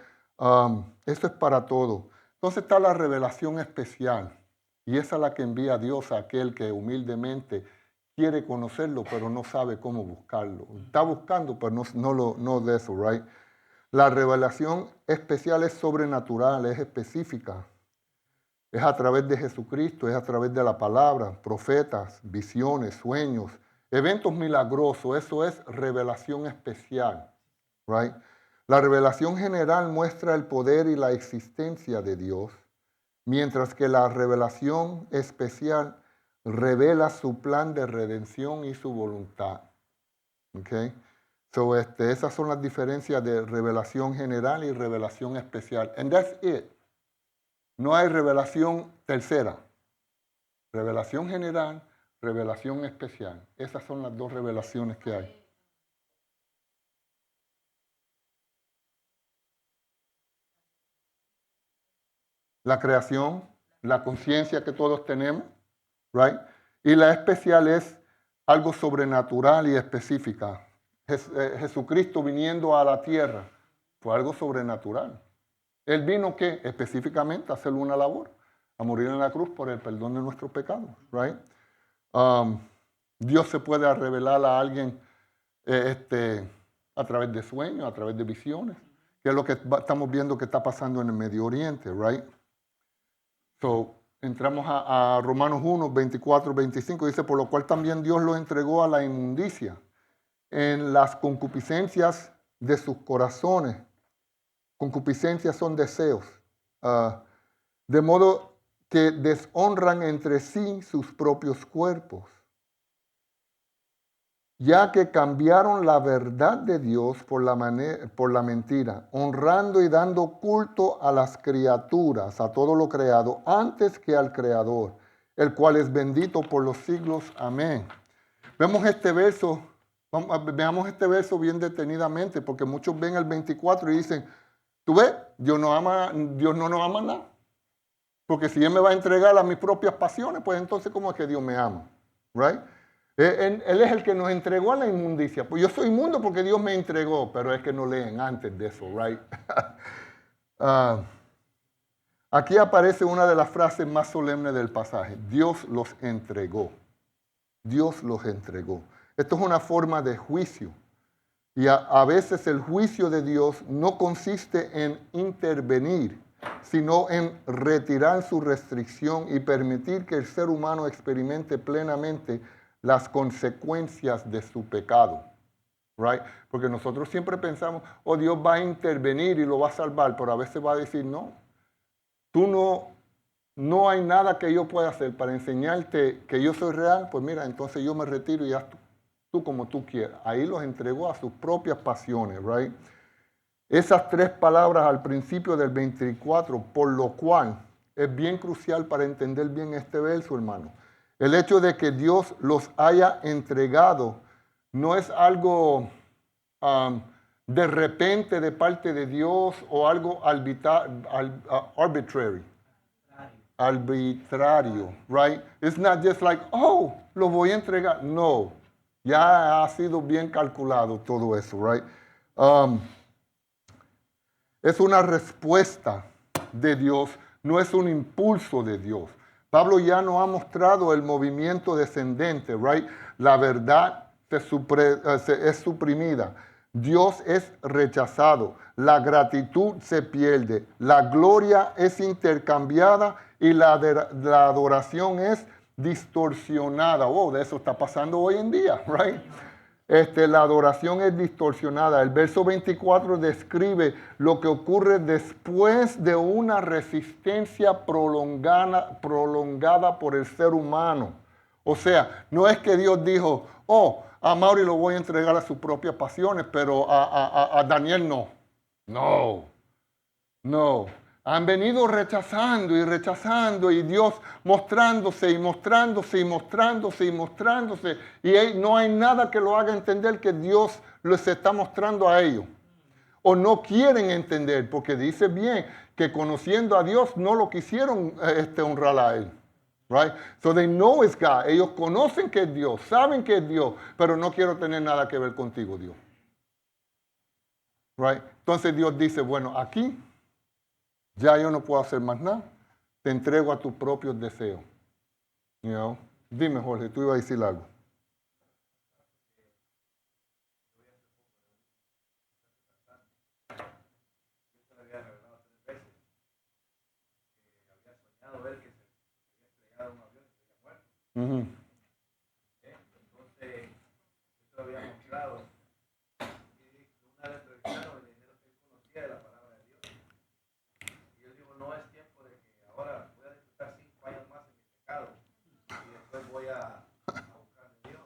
Eso es para todo. Entonces está la revelación especial. Y esa es la que envía Dios a aquel que humildemente quiere conocerlo, pero no sabe cómo buscarlo. Está buscando, pero no de eso, right? La revelación especial es sobrenatural, es específica. Es a través de Jesucristo, es a través de la palabra, profetas, visiones, sueños, eventos milagrosos. Eso es revelación especial, right? La revelación general muestra el poder y la existencia de Dios, mientras que la revelación especial revela su plan de redención y su voluntad. Okay? So, esas son las diferencias de revelación general y revelación especial. And that's it. No hay revelación tercera. Revelación general, revelación especial. Esas son las dos revelaciones que hay. La creación, la conciencia que todos tenemos, right? Y la especial es algo sobrenatural y específica. Jesucristo viniendo a la tierra fue algo sobrenatural. Él vino, ¿qué? Específicamente a hacer una labor, a morir en la cruz por el perdón de nuestros pecados, right? Dios se puede revelar a alguien a través de sueños, a través de visiones, que es lo que estamos viendo que está pasando en el Medio Oriente, right? So, entramos a Romanos 1, 24, 25, dice, por lo cual también Dios lo entregó a la inmundicia en las concupiscencias de sus corazones. Concupiscencias son deseos, de modo que deshonran entre sí sus propios cuerpos, ya que cambiaron la verdad de Dios por la mentira, honrando y dando culto a las criaturas, a todo lo creado, antes que al Creador, el cual es bendito por los siglos. Amén. Veamos este verso bien detenidamente, porque muchos ven el 24 y dicen, ¿tú ves? Dios no nos ama nada. Porque si Él me va a entregar a mis propias pasiones, pues entonces ¿cómo es que Dios me ama? Right? Él es el que nos entregó a la inmundicia. Pues yo soy inmundo porque Dios me entregó, pero es que no leen antes de eso, right? Aquí aparece una de las frases más solemnes del pasaje. Dios los entregó. Dios los entregó. Esto es una forma de juicio. Y a veces el juicio de Dios no consiste en intervenir, sino en retirar su restricción y permitir que el ser humano experimente plenamente las consecuencias de su pecado. Right? Porque nosotros siempre pensamos, oh, Dios va a intervenir y lo va a salvar, pero a veces va a decir, no, no hay nada que yo pueda hacer para enseñarte que yo soy real, pues mira, entonces yo me retiro y haz tú como tú quieras. Ahí los entregó a sus propias pasiones, right? Esas 3 palabras al principio del 24, por lo cual es bien crucial para entender bien este verso, hermano. El hecho de que Dios los haya entregado no es algo de repente de parte de Dios o algo arbitrario, right? It's not just like, oh, lo voy a entregar. No, ya ha sido bien calculado todo eso, right? Es una respuesta de Dios, no es un impulso de Dios. Pablo ya nos ha mostrado el movimiento descendente, right? La verdad es suprimida. Dios es rechazado. La gratitud se pierde. La gloria es intercambiada y la adoración es distorsionada. Oh, de eso está pasando hoy en día, right? La adoración es distorsionada. El verso 24 describe lo que ocurre después de una resistencia prolongada por el ser humano. O sea, no es que Dios dijo, oh, a Mauri lo voy a entregar a sus propias pasiones, pero a Daniel no. No. Han venido rechazando y Dios mostrándose y mostrándose y mostrándose y mostrándose. Y no hay nada que lo haga entender que Dios les está mostrando a ellos. O no quieren entender, porque dice bien que conociendo a Dios no lo quisieron honrar a Él. Right? So they know it's God. Ellos conocen que es Dios, saben que es Dios, pero no quiero tener nada que ver contigo, Dios. Right? Entonces Dios dice, bueno, aquí ya yo no puedo hacer más nada. Te entrego a tus propios deseos. You know? Dime, Jorge, tú ibas a decir algo. Uh-huh. Entonces, yo te lo había mostrado. Y una vez entrevistaron y le dijeron que él conocía de la palabra de Dios. Y él dijo, no es tiempo de que ahora voy a disfrutar 5 años más en mi pecado. Y después voy a buscar a Dios.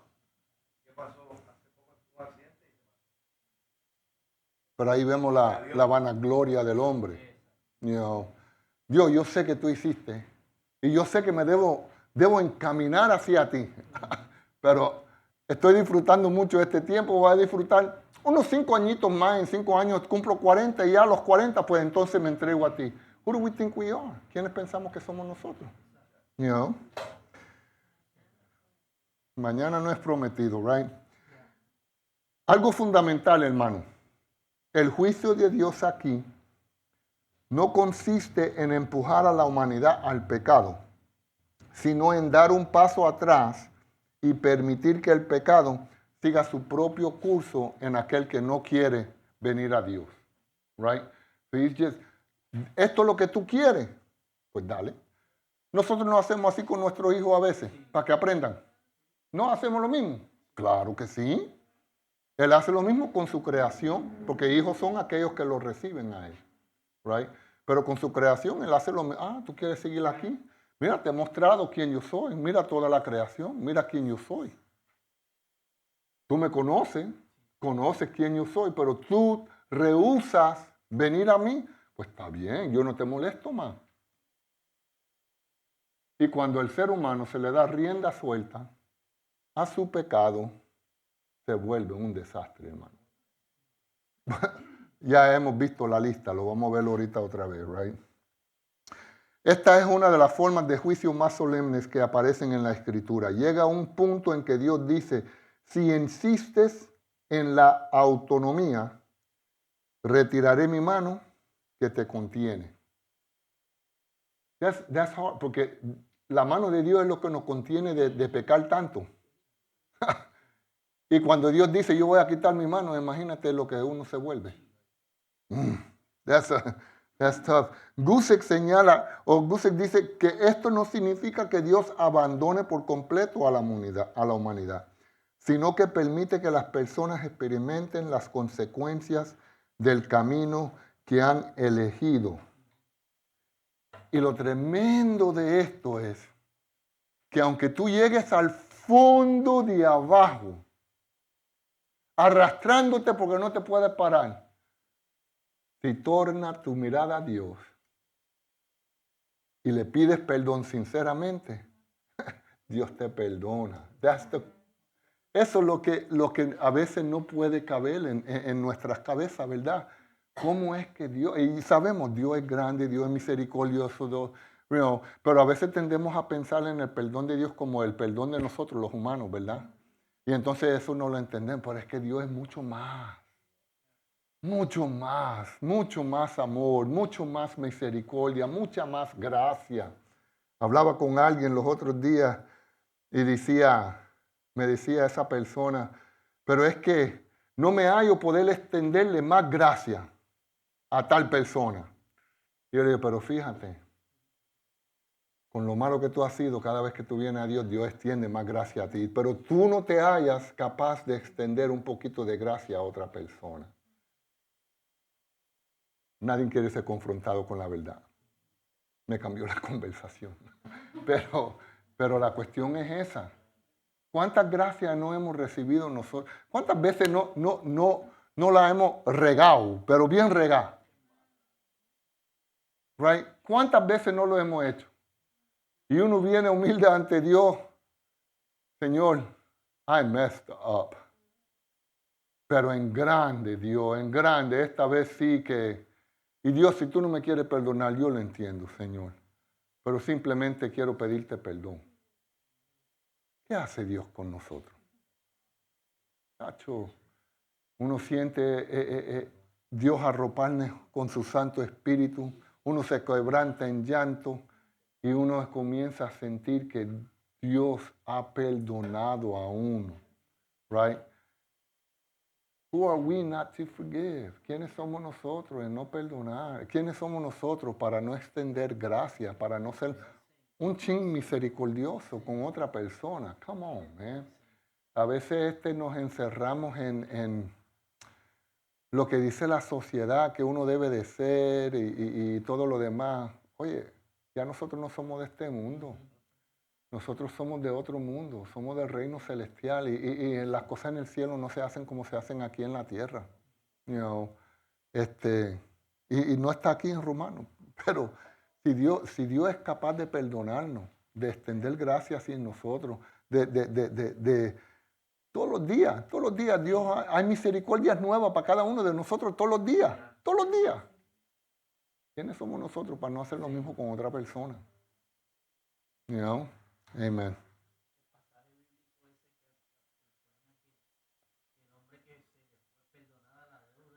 ¿Qué pasó? Hace poco tuvo un accidente y se mató. Pero ahí vemos la vanagloria del hombre. You know, Dios, yo sé que tú hiciste. Y yo sé que me debo encaminar hacia ti. Pero estoy disfrutando mucho de este tiempo. Voy a disfrutar unos 5 añitos más. En 5 años cumplo 40 y ya a los 40 pues entonces me entrego a ti. Who do we think we are? ¿Quiénes pensamos que somos nosotros? You know? Mañana no es prometido, right? Algo fundamental, hermano. El juicio de Dios aquí no consiste en empujar a la humanidad al pecado, sino en dar un paso atrás y permitir que el pecado siga su propio curso en aquel que no quiere venir a Dios. Right? So esto es lo que tú quieres, pues dale. Nosotros no hacemos así con nuestros hijos a veces, para que aprendan. ¿No hacemos lo mismo? Claro que sí. Él hace lo mismo con su creación, porque hijos son aquellos que lo reciben a él. Right? Pero con su creación, él hace lo mismo. Ah, ¿tú quieres seguir aquí? Mira, te he mostrado quién yo soy. Mira toda la creación. Mira quién yo soy. Tú me conoces quién yo soy, pero tú rehusas venir a mí. Pues está bien, yo no te molesto más. Y cuando el ser humano se le da rienda suelta a su pecado, se vuelve un desastre, hermano. Ya hemos visto la lista, lo vamos a ver ahorita otra vez, right? Esta es una de las formas de juicio más solemnes que aparecen en la Escritura. Llega un punto en que Dios dice, si insistes en la autonomía, retiraré mi mano que te contiene. That's hard, porque la mano de Dios es lo que nos contiene de pecar tanto. Y cuando Dios dice, yo voy a quitar mi mano, imagínate lo que uno se vuelve. That's tough. Gusick señala, o Gusick dice que esto no significa que Dios abandone por completo a la humanidad, sino que permite que las personas experimenten las consecuencias del camino que han elegido. Y lo tremendo de esto es que aunque tú llegues al fondo de abajo, arrastrándote porque no te puedes parar, si torna tu mirada a Dios y le pides perdón sinceramente, Dios te perdona. Eso es lo que a veces no puede caber en nuestras cabezas, ¿verdad? ¿Cómo es que Dios, y sabemos, Dios es grande, Dios es misericordioso, pero a veces tendemos a pensar en el perdón de Dios como el perdón de nosotros los humanos, ¿verdad? Y entonces eso no lo entendemos, pero es que Dios es mucho más amor, mucho más misericordia, mucha más gracia. Hablaba con alguien los otros días y me decía esa persona, pero es que no me hallo poder extenderle más gracia a tal persona. Y yo le digo, pero fíjate, con lo malo que tú has sido, cada vez que tú vienes a Dios, Dios extiende más gracia a ti. Pero tú no te hallas capaz de extender un poquito de gracia a otra persona. Nadie quiere ser confrontado con la verdad. Me cambió la conversación. Pero la cuestión es esa. ¿Cuántas gracias no hemos recibido nosotros? ¿Cuántas veces no la hemos regado, pero bien regado? Right? ¿Cuántas veces no lo hemos hecho? Y uno viene humilde ante Dios. Señor, I messed up. Pero en grande, Dios, en grande, esta vez sí que... Y Dios, si tú no me quieres perdonar, yo lo entiendo, Señor. Pero simplemente quiero pedirte perdón. ¿Qué hace Dios con nosotros? Tacho, uno siente Dios arroparnos con su Santo Espíritu, uno se quebranta en llanto y uno comienza a sentir que Dios ha perdonado a uno. Right? Who are we not to forgive? ¿Quiénes somos nosotros en no perdonar? ¿Quiénes somos nosotros para no extender gracia, para no ser un chin misericordioso con otra persona? Come on, man. A veces nos encerramos en lo que dice la sociedad que uno debe de ser y todo lo demás. Oye, ya nosotros no somos de este mundo. Nosotros somos de otro mundo, somos del reino celestial y las cosas en el cielo no se hacen como se hacen aquí en la tierra. You know, y no está aquí en Romanos, pero si Dios es capaz de perdonarnos, de extender gracia hacia nosotros, de todos los días Dios hay misericordias nuevas para cada uno de nosotros todos los días. ¿Quiénes somos nosotros para no hacer lo mismo con otra persona? You know? Amen.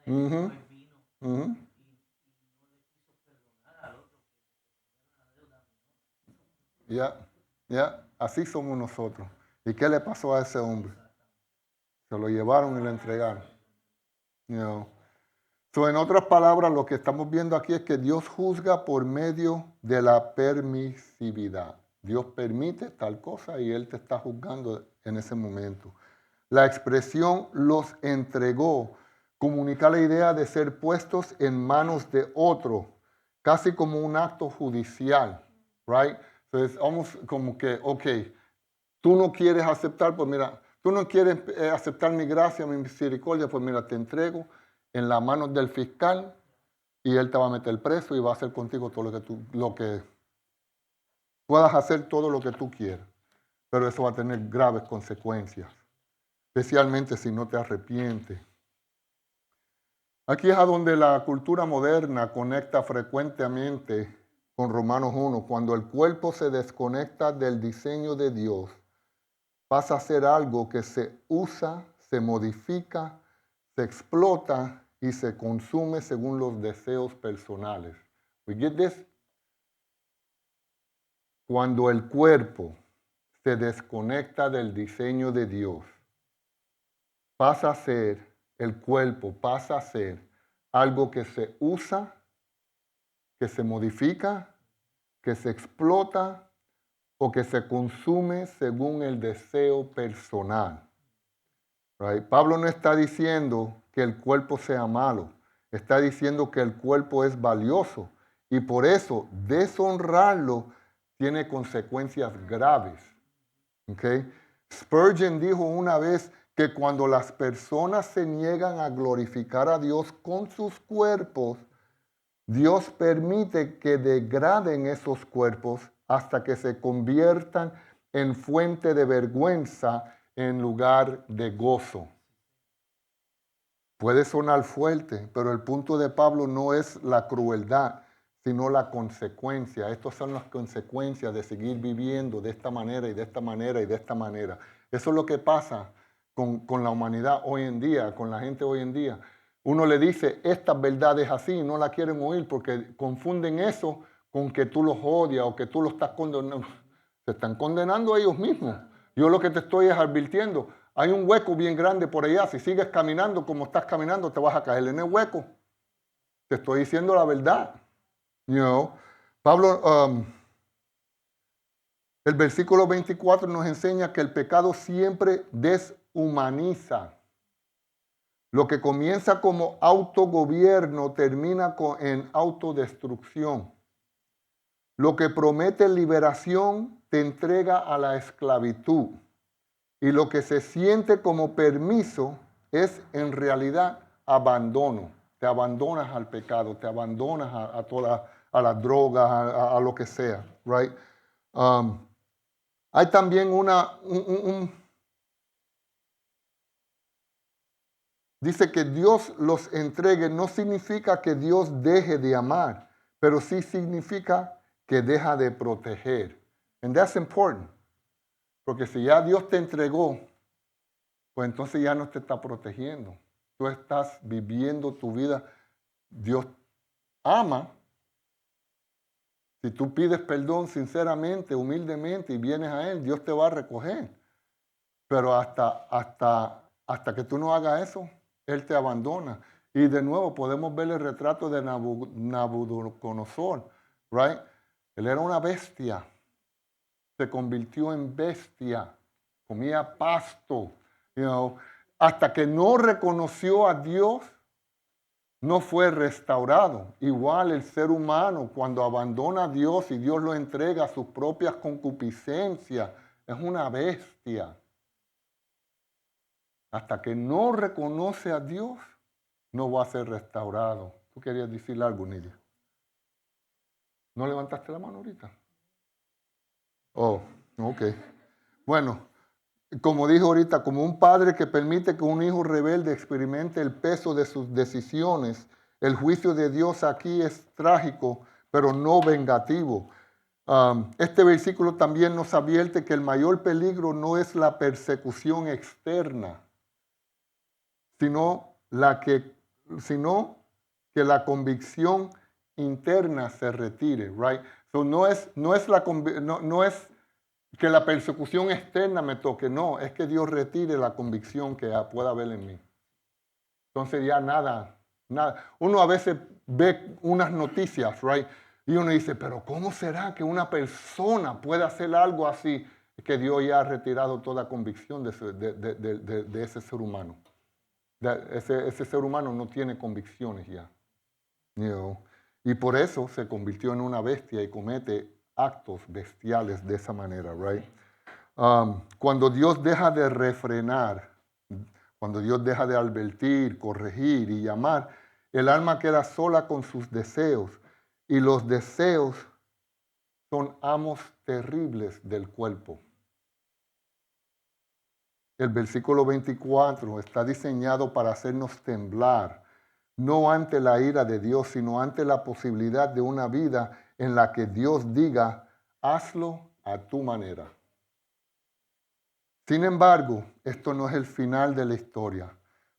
Uh-huh. Uh-huh. Ya, así somos nosotros. ¿Y qué le pasó a ese hombre? Se lo llevaron y lo entregaron. You know. So, en otras palabras, lo que estamos viendo aquí es que Dios juzga por medio de la permisividad. Dios permite tal cosa y Él te está juzgando en ese momento. La expresión los entregó comunica la idea de ser puestos en manos de otro, casi como un acto judicial, right? Entonces, vamos como que, ok, tú no quieres aceptar, pues mira, tú no quieres aceptar mi gracia, mi misericordia, pues mira, te entrego en las manos del fiscal y él te va a meter preso y va a hacer contigo todo lo que puedas hacer todo lo que tú quieras. Pero eso va a tener graves consecuencias, especialmente si no te arrepientes. Aquí es a donde la cultura moderna conecta frecuentemente con Romanos 1. Cuando el cuerpo se desconecta del diseño de Dios, pasa a ser algo que se usa, se modifica, se explota y se consume según los deseos personales. We get this? Cuando el cuerpo se desconecta del diseño de Dios, pasa a ser, el cuerpo pasa a ser algo que se usa, que se modifica, que se explota o que se consume según el deseo personal. Right? Pablo no está diciendo que el cuerpo sea malo, está diciendo que el cuerpo es valioso y por eso deshonrarlo tiene consecuencias graves. Okay? Spurgeon dijo una vez que cuando las personas se niegan a glorificar a Dios con sus cuerpos, Dios permite que degraden esos cuerpos hasta que se conviertan en fuente de vergüenza en lugar de gozo. Puede sonar fuerte, pero el punto de Pablo no es la crueldad, sino la consecuencia. Estas son las consecuencias de seguir viviendo de esta manera y de esta manera y de esta manera. Eso es lo que pasa con la humanidad hoy en día, con la gente hoy en día. Uno le dice, estas verdades así, no la quieren oír porque confunden eso con que tú los odias o que tú los estás condenando. Se están condenando a ellos mismos. Yo lo que te estoy es advirtiendo, hay un hueco bien grande por allá. Si sigues caminando como estás caminando, te vas a caer en el hueco. Te estoy diciendo la verdad. You know, Pablo, el versículo 24 nos enseña que el pecado siempre deshumaniza. Lo que comienza como autogobierno termina en autodestrucción. Lo que promete liberación te entrega a la esclavitud. Y lo que se siente como permiso es en realidad abandono. Te abandonas al pecado, te abandonas a las drogas, a lo que sea. Right? Hay también dice que Dios los entregue, no significa que Dios deje de amar, pero sí significa que deja de proteger. And that's important. Porque si ya Dios te entregó, pues entonces ya no te está protegiendo. Tú estás viviendo tu vida. Dios ama. Si tú pides perdón sinceramente, humildemente y vienes a Él, Dios te va a recoger. Pero hasta que tú no hagas eso, Él te abandona. Y de nuevo podemos ver el retrato de Nabucodonosor, right? Él era una bestia. Se convirtió en bestia. Comía pasto. You know, hasta que no reconoció a Dios, no fue restaurado. Igual el ser humano, cuando abandona a Dios y Dios lo entrega a sus propias concupiscencias, es una bestia. Hasta que no reconoce a Dios, no va a ser restaurado. ¿Tú querías decir algo, Nidia? ¿No levantaste la mano ahorita? Oh, ok. Bueno, como dijo ahorita, como un padre que permite que un hijo rebelde experimente el peso de sus decisiones, el juicio de Dios aquí es trágico, pero no vengativo. Este versículo también nos advierte que el mayor peligro no es la persecución externa, sino que la convicción interna se retire, right? So no es que la persecución externa me toque, no, es que Dios retire la convicción que pueda haber en mí. Entonces ya nada. Uno a veces ve unas noticias, right? Y uno dice, pero ¿cómo será que una persona puede hacer algo así? Es que Dios ya ha retirado toda convicción de ese ser humano. Ese ser humano no tiene convicciones ya. You know? Y por eso se convirtió en una bestia y comete actos bestiales de esa manera, right? Cuando Dios deja de refrenar, cuando Dios deja de advertir, corregir y llamar, el alma queda sola con sus deseos y los deseos son amos terribles del cuerpo. El versículo 24 está diseñado para hacernos temblar, no ante la ira de Dios, sino ante la posibilidad de una vida en la que Dios diga, hazlo a tu manera. Sin embargo, esto no es el final de la historia.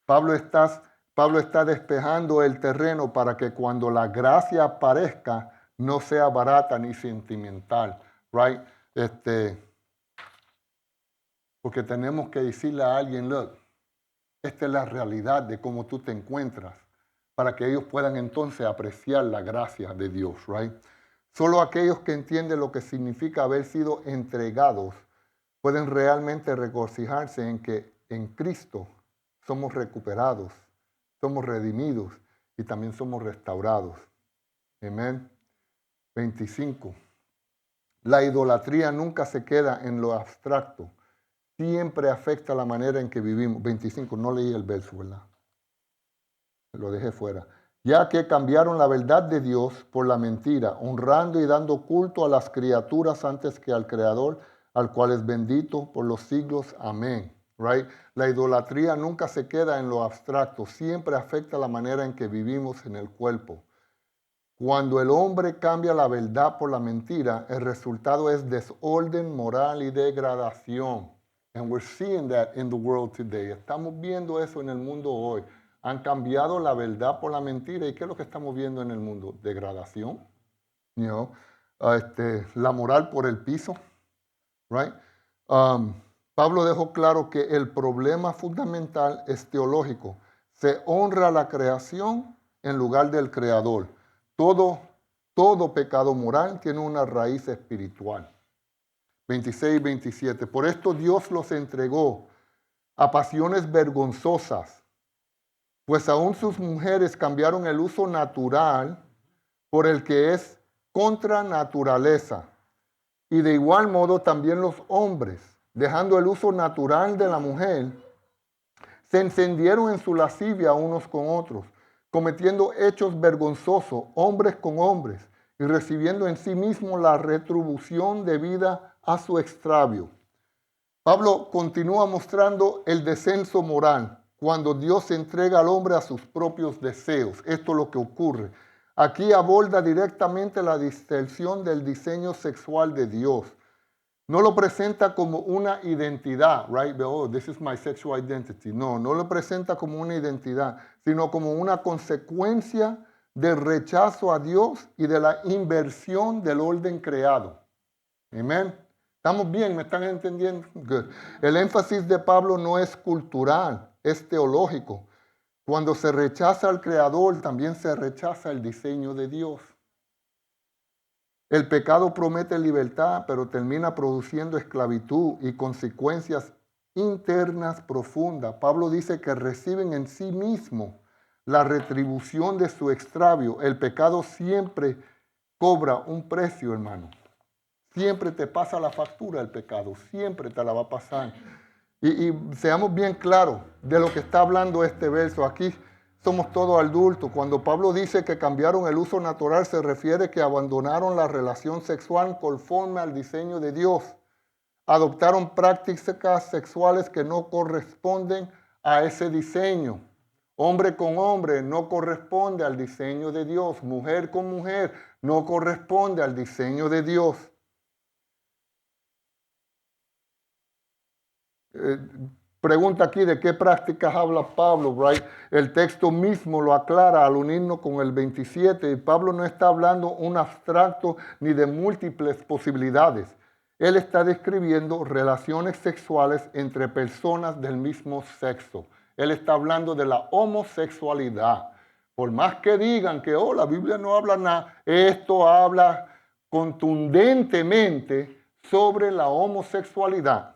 Pablo está despejando el terreno para que cuando la gracia aparezca no sea barata ni sentimental, right? Porque tenemos que decirle a alguien, look, esta es la realidad de cómo tú te encuentras, para que ellos puedan entonces apreciar la gracia de Dios, right? Solo aquellos que entienden lo que significa haber sido entregados pueden realmente regocijarse en que en Cristo somos recuperados, somos redimidos y también somos restaurados. Amén. 25. La idolatría nunca se queda en lo abstracto. Siempre afecta la manera en que vivimos. 25, no leí el verso, ¿verdad? Lo dejé fuera. Ya que cambiaron la verdad de Dios por la mentira, honrando y dando culto a las criaturas antes que al Creador, al cual es bendito por los siglos. Amén. Right? La idolatría nunca se queda en lo abstracto, siempre afecta la manera en que vivimos en el cuerpo. Cuando el hombre cambia la verdad por la mentira, el resultado es desorden moral y degradación. And we're seeing that in the world today. Estamos viendo eso en el mundo hoy. Han cambiado la verdad por la mentira. ¿Y qué es lo que estamos viendo en el mundo? Degradación. You know, la moral por el piso. Right? Pablo dejó claro que el problema fundamental es teológico. Se honra la creación en lugar del creador. Todo pecado moral tiene una raíz espiritual. 26 y 27. Por esto Dios los entregó a pasiones vergonzosas, pues aún sus mujeres cambiaron el uso natural por el que es contra naturaleza. Y de igual modo también los hombres, dejando el uso natural de la mujer, se encendieron en su lascivia unos con otros, cometiendo hechos vergonzosos, hombres con hombres, y recibiendo en sí mismos la retribución debida a su extravio. Pablo continúa mostrando el descenso moral cuando Dios entrega al hombre a sus propios deseos. Esto es lo que ocurre. Aquí aborda directamente la distorsión del diseño sexual de Dios. No lo presenta como una identidad, right? Oh, this is my sexual identity. No lo presenta como una identidad, sino como una consecuencia del rechazo a Dios y de la inversión del orden creado. Amén. ¿Estamos bien? ¿Me están entendiendo? Good. El énfasis de Pablo no es cultural, es teológico. Cuando se rechaza al Creador, también se rechaza el diseño de Dios. El pecado promete libertad, pero termina produciendo esclavitud y consecuencias internas profundas. Pablo dice que reciben en sí mismo la retribución de su extravio. El pecado siempre cobra un precio, hermano. Siempre te pasa la factura el pecado, siempre te la va a pasar. Y seamos bien claros de lo que está hablando este verso. Aquí somos todos adultos. Cuando Pablo dice que cambiaron el uso natural, se refiere que abandonaron la relación sexual conforme al diseño de Dios. Adoptaron prácticas sexuales que no corresponden a ese diseño. Hombre con hombre no corresponde al diseño de Dios. Mujer con mujer no corresponde al diseño de Dios. Pregunta aquí de qué prácticas habla Pablo, right? El texto mismo lo aclara al unirnos con el 27. Y Pablo no está hablando un abstracto ni de múltiples posibilidades. Él está describiendo relaciones sexuales entre personas del mismo sexo. Él está hablando de la homosexualidad. Por más que digan que la Biblia no habla nada, esto habla contundentemente sobre la homosexualidad.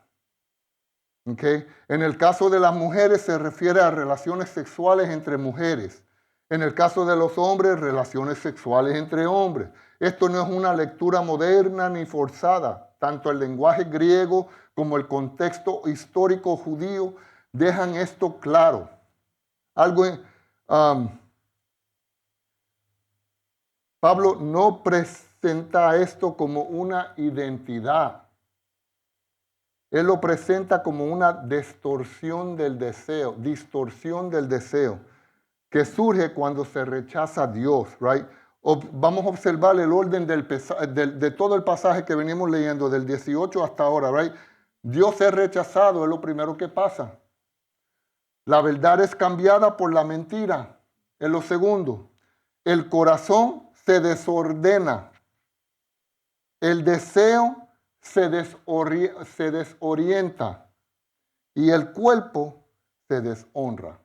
Okay. En el caso de las mujeres se refiere a relaciones sexuales entre mujeres. En el caso de los hombres, relaciones sexuales entre hombres. Esto no es una lectura moderna ni forzada. Tanto el lenguaje griego como el contexto histórico judío dejan esto claro. Pablo no presenta esto como una identidad. Él lo presenta como una distorsión del deseo, que surge cuando se rechaza a Dios, right? Vamos a observar el orden de todo el pasaje que venimos leyendo, del 18 hasta ahora, right? Dios es rechazado, es lo primero que pasa. La verdad es cambiada por la mentira, es lo segundo. El corazón se desordena. El deseo se desorienta. Y el cuerpo se deshonra.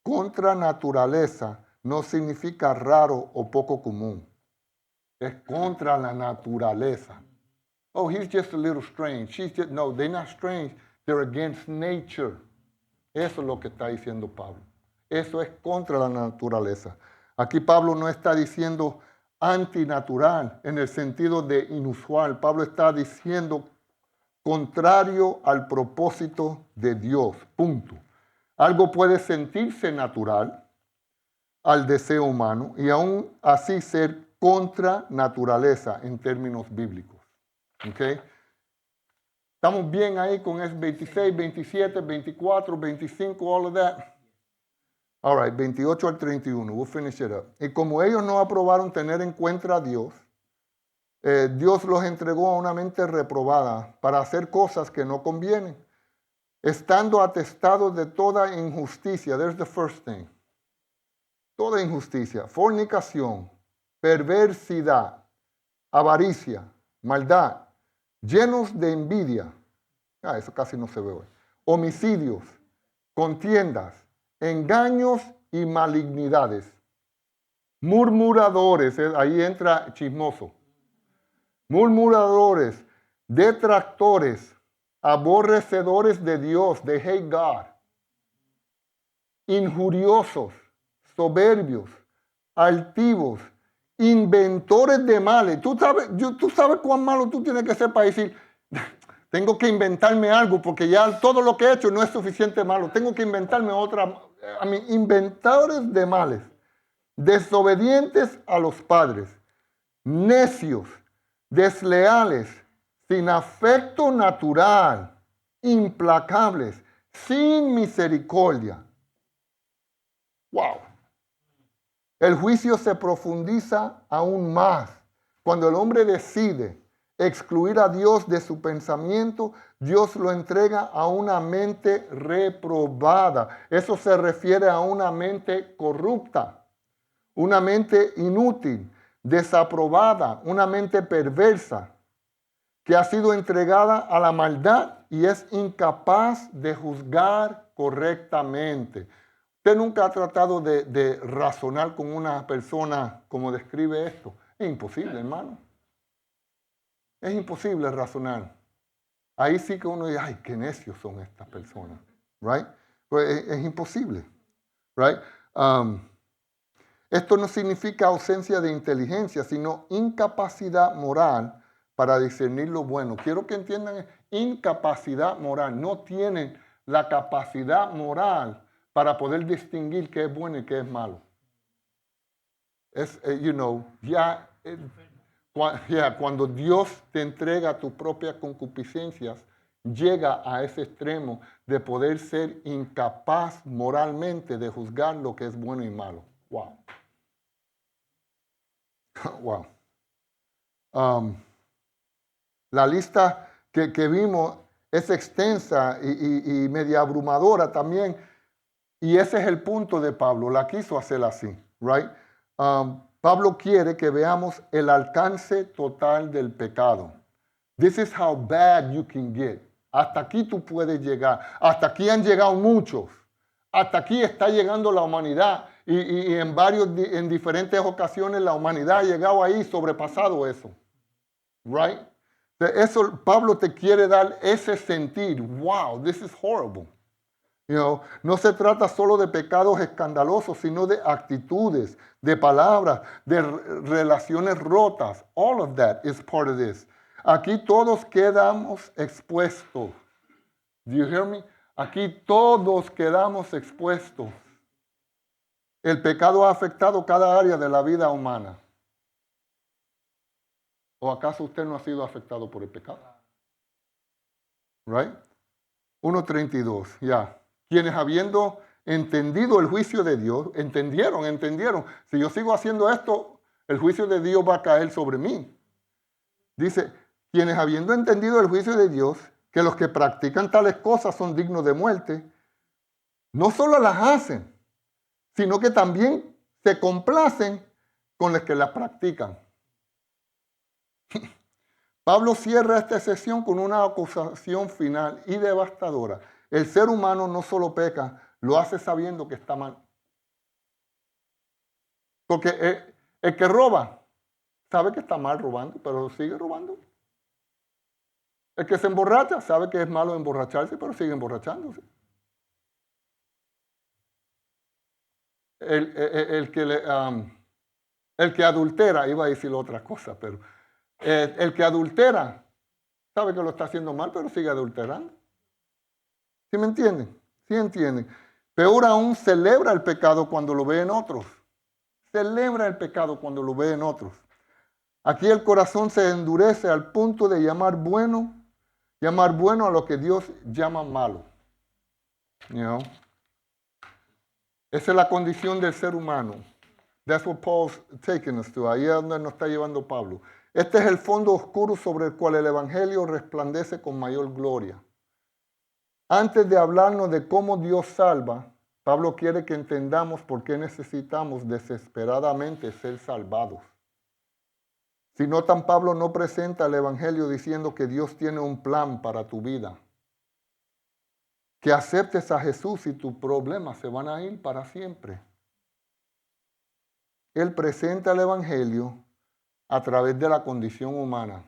Contra naturaleza no significa raro o poco común. Es contra la naturaleza. Oh, he's just a little strange. No, they're not strange. They're against nature. Eso es lo que está diciendo Pablo. Eso es contra la naturaleza. Aquí Pablo no está diciendo antinatural en el sentido de inusual. Pablo está diciendo contrario al propósito de Dios. Punto. Algo puede sentirse natural al deseo humano y aún así ser contra naturaleza en términos bíblicos. ¿Okay? ¿Estamos bien ahí con es 26, 27, 24, 25, all of that? All right, 28 al 31, we'll finish it up. Y como ellos no aprobaron tener en cuenta a Dios, Dios los entregó a una mente reprobada para hacer cosas que no convienen, estando atestados de toda injusticia. There's the first thing. Toda injusticia, fornicación, perversidad, avaricia, maldad, llenos de envidia. Eso casi no se ve hoy. Homicidios, contiendas, engaños y malignidades. Murmuradores, ahí entra chismoso. Murmuradores, detractores, aborrecedores de Dios, they hate God. Injuriosos, soberbios, altivos, inventores de males. ¿Tú sabes cuán malo tú tienes que ser para decir, tengo que inventarme algo porque ya todo lo que he hecho no es suficiente malo. Tengo que inventarme otra. Inventores de males, desobedientes a los padres, necios, desleales, sin afecto natural, implacables, sin misericordia. Wow. El juicio se profundiza aún más cuando el hombre decide excluir a Dios de su pensamiento. Dios lo entrega a una mente reprobada. Eso se refiere a una mente corrupta, una mente inútil, desaprobada, una mente perversa que ha sido entregada a la maldad y es incapaz de juzgar correctamente. Usted nunca ha tratado de razonar con una persona como describe esto. Es imposible, hermano. Es imposible razonar. Ahí sí que uno dice, ay, qué necios son estas personas. Right? Pues es imposible. Right? Esto no significa ausencia de inteligencia, sino incapacidad moral para discernir lo bueno. Quiero que entiendan, incapacidad moral. No tienen la capacidad moral para poder distinguir qué es bueno y qué es malo. Es, cuando Dios te entrega tus propias concupiscencias, llega a ese extremo de poder ser incapaz moralmente de juzgar lo que es bueno y malo. Wow. Wow. La lista que vimos es extensa y media abrumadora también. Y ese es el punto de Pablo. La quiso hacer así, right? Pablo quiere que veamos el alcance total del pecado. This is how bad you can get. Hasta aquí tú puedes llegar. Hasta aquí han llegado muchos. Hasta aquí está llegando la humanidad. Y en diferentes ocasiones la humanidad ha llegado ahí, sobrepasado eso. Right? Eso, Pablo te quiere dar ese sentir. Wow, this is horrible. No se trata solo de pecados escandalosos, sino de actitudes, de palabras, de relaciones rotas. All of that is part of this. Aquí todos quedamos expuestos. Do you hear me? Aquí todos quedamos expuestos. El pecado ha afectado cada área de la vida humana. ¿O acaso usted no ha sido afectado por el pecado? Right? 1:32, ya. Quienes habiendo entendido el juicio de Dios, entendieron. Si yo sigo haciendo esto, el juicio de Dios va a caer sobre mí. Dice, quienes habiendo entendido el juicio de Dios, que los que practican tales cosas son dignos de muerte, no solo las hacen, sino que también se complacen con los que las practican. Pablo cierra esta sesión con una acusación final y devastadora. El ser humano no solo peca, lo hace sabiendo que está mal. Porque el que roba sabe que está mal robando, pero sigue robando. El que se emborracha sabe que es malo emborracharse, pero sigue emborrachándose. El que adultera, iba a decir otra cosa, pero el que adultera sabe que lo está haciendo mal, pero sigue adulterando. ¿Sí me entienden? ¿Sí entienden? Peor aún, celebra el pecado cuando lo ve en otros. Celebra el pecado cuando lo ve en otros. Aquí el corazón se endurece al punto de llamar bueno a lo que Dios llama malo. You know? Esa es la condición del ser humano. That's what Paul's taking us to. Ahí es donde nos está llevando Pablo. Este es el fondo oscuro sobre el cual el Evangelio resplandece con mayor gloria. Antes de hablarnos de cómo Dios salva, Pablo quiere que entendamos por qué necesitamos desesperadamente ser salvados. Si notan, Pablo no presenta el Evangelio diciendo que Dios tiene un plan para tu vida. Que aceptes a Jesús y tus problemas se van a ir para siempre. Él presenta el Evangelio a través de la condición humana.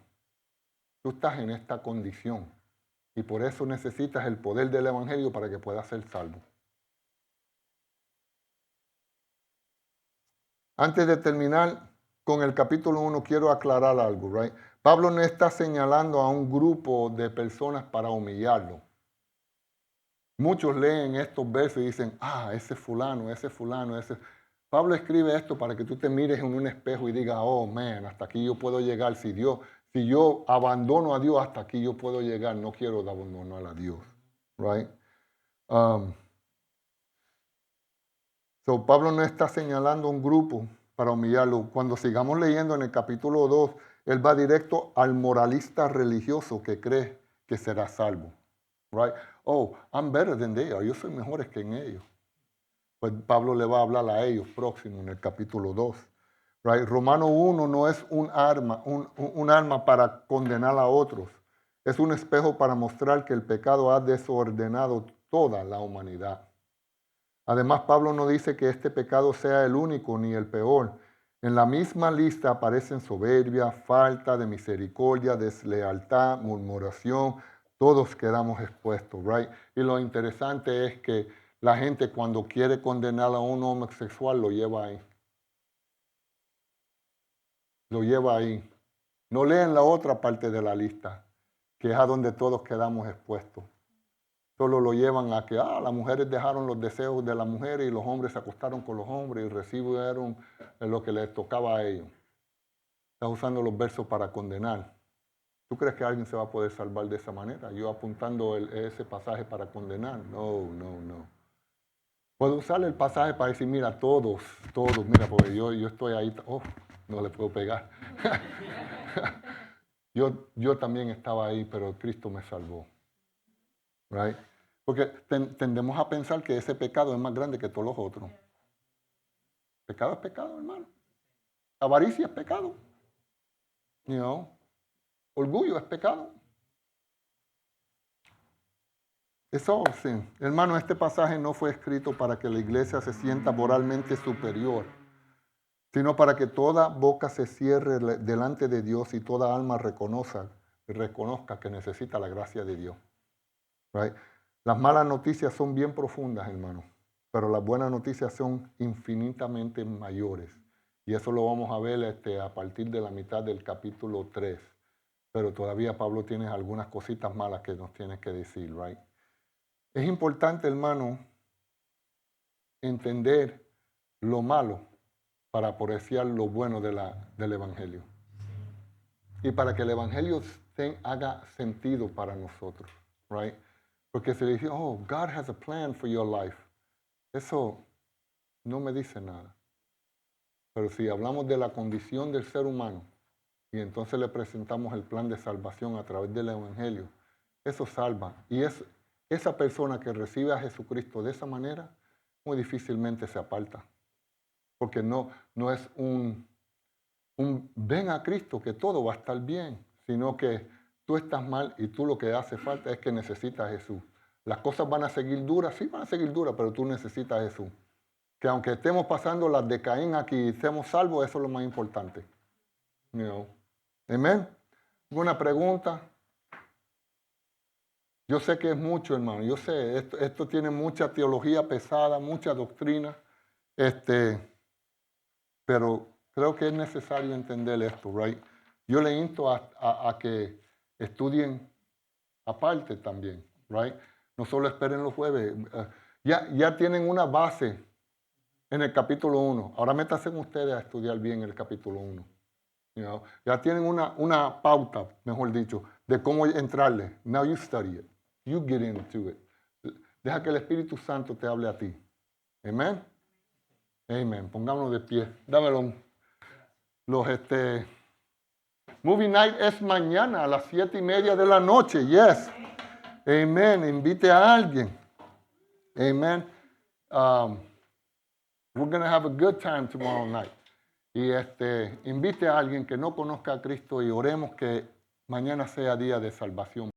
Tú estás en esta condición y por eso necesitas el poder del Evangelio para que puedas ser salvo. Antes de terminar con el capítulo 1, quiero aclarar algo, right? Pablo no está señalando a un grupo de personas para humillarlo. Muchos leen estos versos y dicen, ese fulano. Pablo escribe esto para que tú te mires en un espejo y digas, oh, man, hasta aquí yo puedo llegar. Si yo abandono a Dios, hasta aquí yo puedo llegar. No quiero abandonar a Dios, right? So Pablo no está señalando un grupo para humillarlo. Cuando sigamos leyendo en el capítulo 2, él va directo al moralista religioso que cree que será salvo. Right? Oh, I'm better than they are. Yo soy mejor que en ellos. Pues Pablo le va a hablar a ellos próximo en el capítulo 2. Right? Romano 1 no es un arma para condenar a otros. Es un espejo para mostrar que el pecado ha desordenado toda la humanidad. Además, Pablo no dice que este pecado sea el único ni el peor. En la misma lista aparecen soberbia, falta de misericordia, deslealtad, murmuración. Todos quedamos expuestos, right? Y lo interesante es que la gente cuando quiere condenar a un homosexual lo lleva ahí. Lo lleva ahí. No leen la otra parte de la lista, que es a donde todos quedamos expuestos. Solo lo llevan a que las mujeres dejaron los deseos de las mujeres y los hombres se acostaron con los hombres y recibieron lo que les tocaba a ellos. Estás usando los versos para condenar. ¿Tú crees que alguien se va a poder salvar de esa manera? Yo apuntando ese pasaje para condenar. No. Puedo usar el pasaje para decir, mira, todos, mira, porque yo estoy ahí, no le puedo pegar. yo también estaba ahí, pero Cristo me salvó. Right? Porque tendemos a pensar que ese pecado es más grande que todos los otros. Pecado es pecado, hermano. Avaricia es pecado. You know? Orgullo es pecado. Eso sí. Hermano, este pasaje no fue escrito para que la iglesia se sienta moralmente superior, sino para que toda boca se cierre delante de Dios y toda alma reconozca que necesita la gracia de Dios. Right? Las malas noticias son bien profundas, hermano, pero las buenas noticias son infinitamente mayores. Y eso lo vamos a ver a partir de la mitad del capítulo 3. Pero todavía Pablo tiene algunas cositas malas que nos tiene que decir, right? Es importante, hermano, entender lo malo para apreciar lo bueno del Evangelio. Y para que el Evangelio haga sentido para nosotros, right? Porque se dice, God has a plan for your life. eso no me dice nada. Pero si hablamos de la condición del ser humano y entonces le presentamos el plan de salvación a través del Evangelio, eso salva. Y esa persona que recibe a Jesucristo de esa manera, muy difícilmente se aparta. Porque no es un ven a Cristo que todo va a estar bien, sino que tú estás mal y tú lo que hace falta es que necesitas a Jesús. Las cosas van a seguir duras, sí van a seguir duras, pero tú necesitas a Jesús. Que aunque estemos pasando las de Caín aquí y seamos salvos, eso es lo más importante. You know. Amén. ¿Alguna pregunta? Yo sé que es mucho, hermano. Yo sé, esto tiene mucha teología pesada, mucha doctrina. Pero creo que es necesario entender esto, right? Yo le insto a que estudien aparte también, right? No solo esperen los jueves. Ya tienen una base en el capítulo 1. Ahora métanse ustedes a estudiar bien el capítulo 1. You know? Ya tienen una pauta, mejor dicho, de cómo entrarle. Now you study it. You get into it. Deja que el Espíritu Santo te hable a ti. Amén. Amén. Pongámonos de pie. Dámelo. Movie night es mañana a las 7:30 de la noche. Yes. Amen. Invite a alguien. Amen. We're going to have a good time tomorrow night. Y invite a alguien que no conozca a Cristo y oremos que mañana sea día de salvación.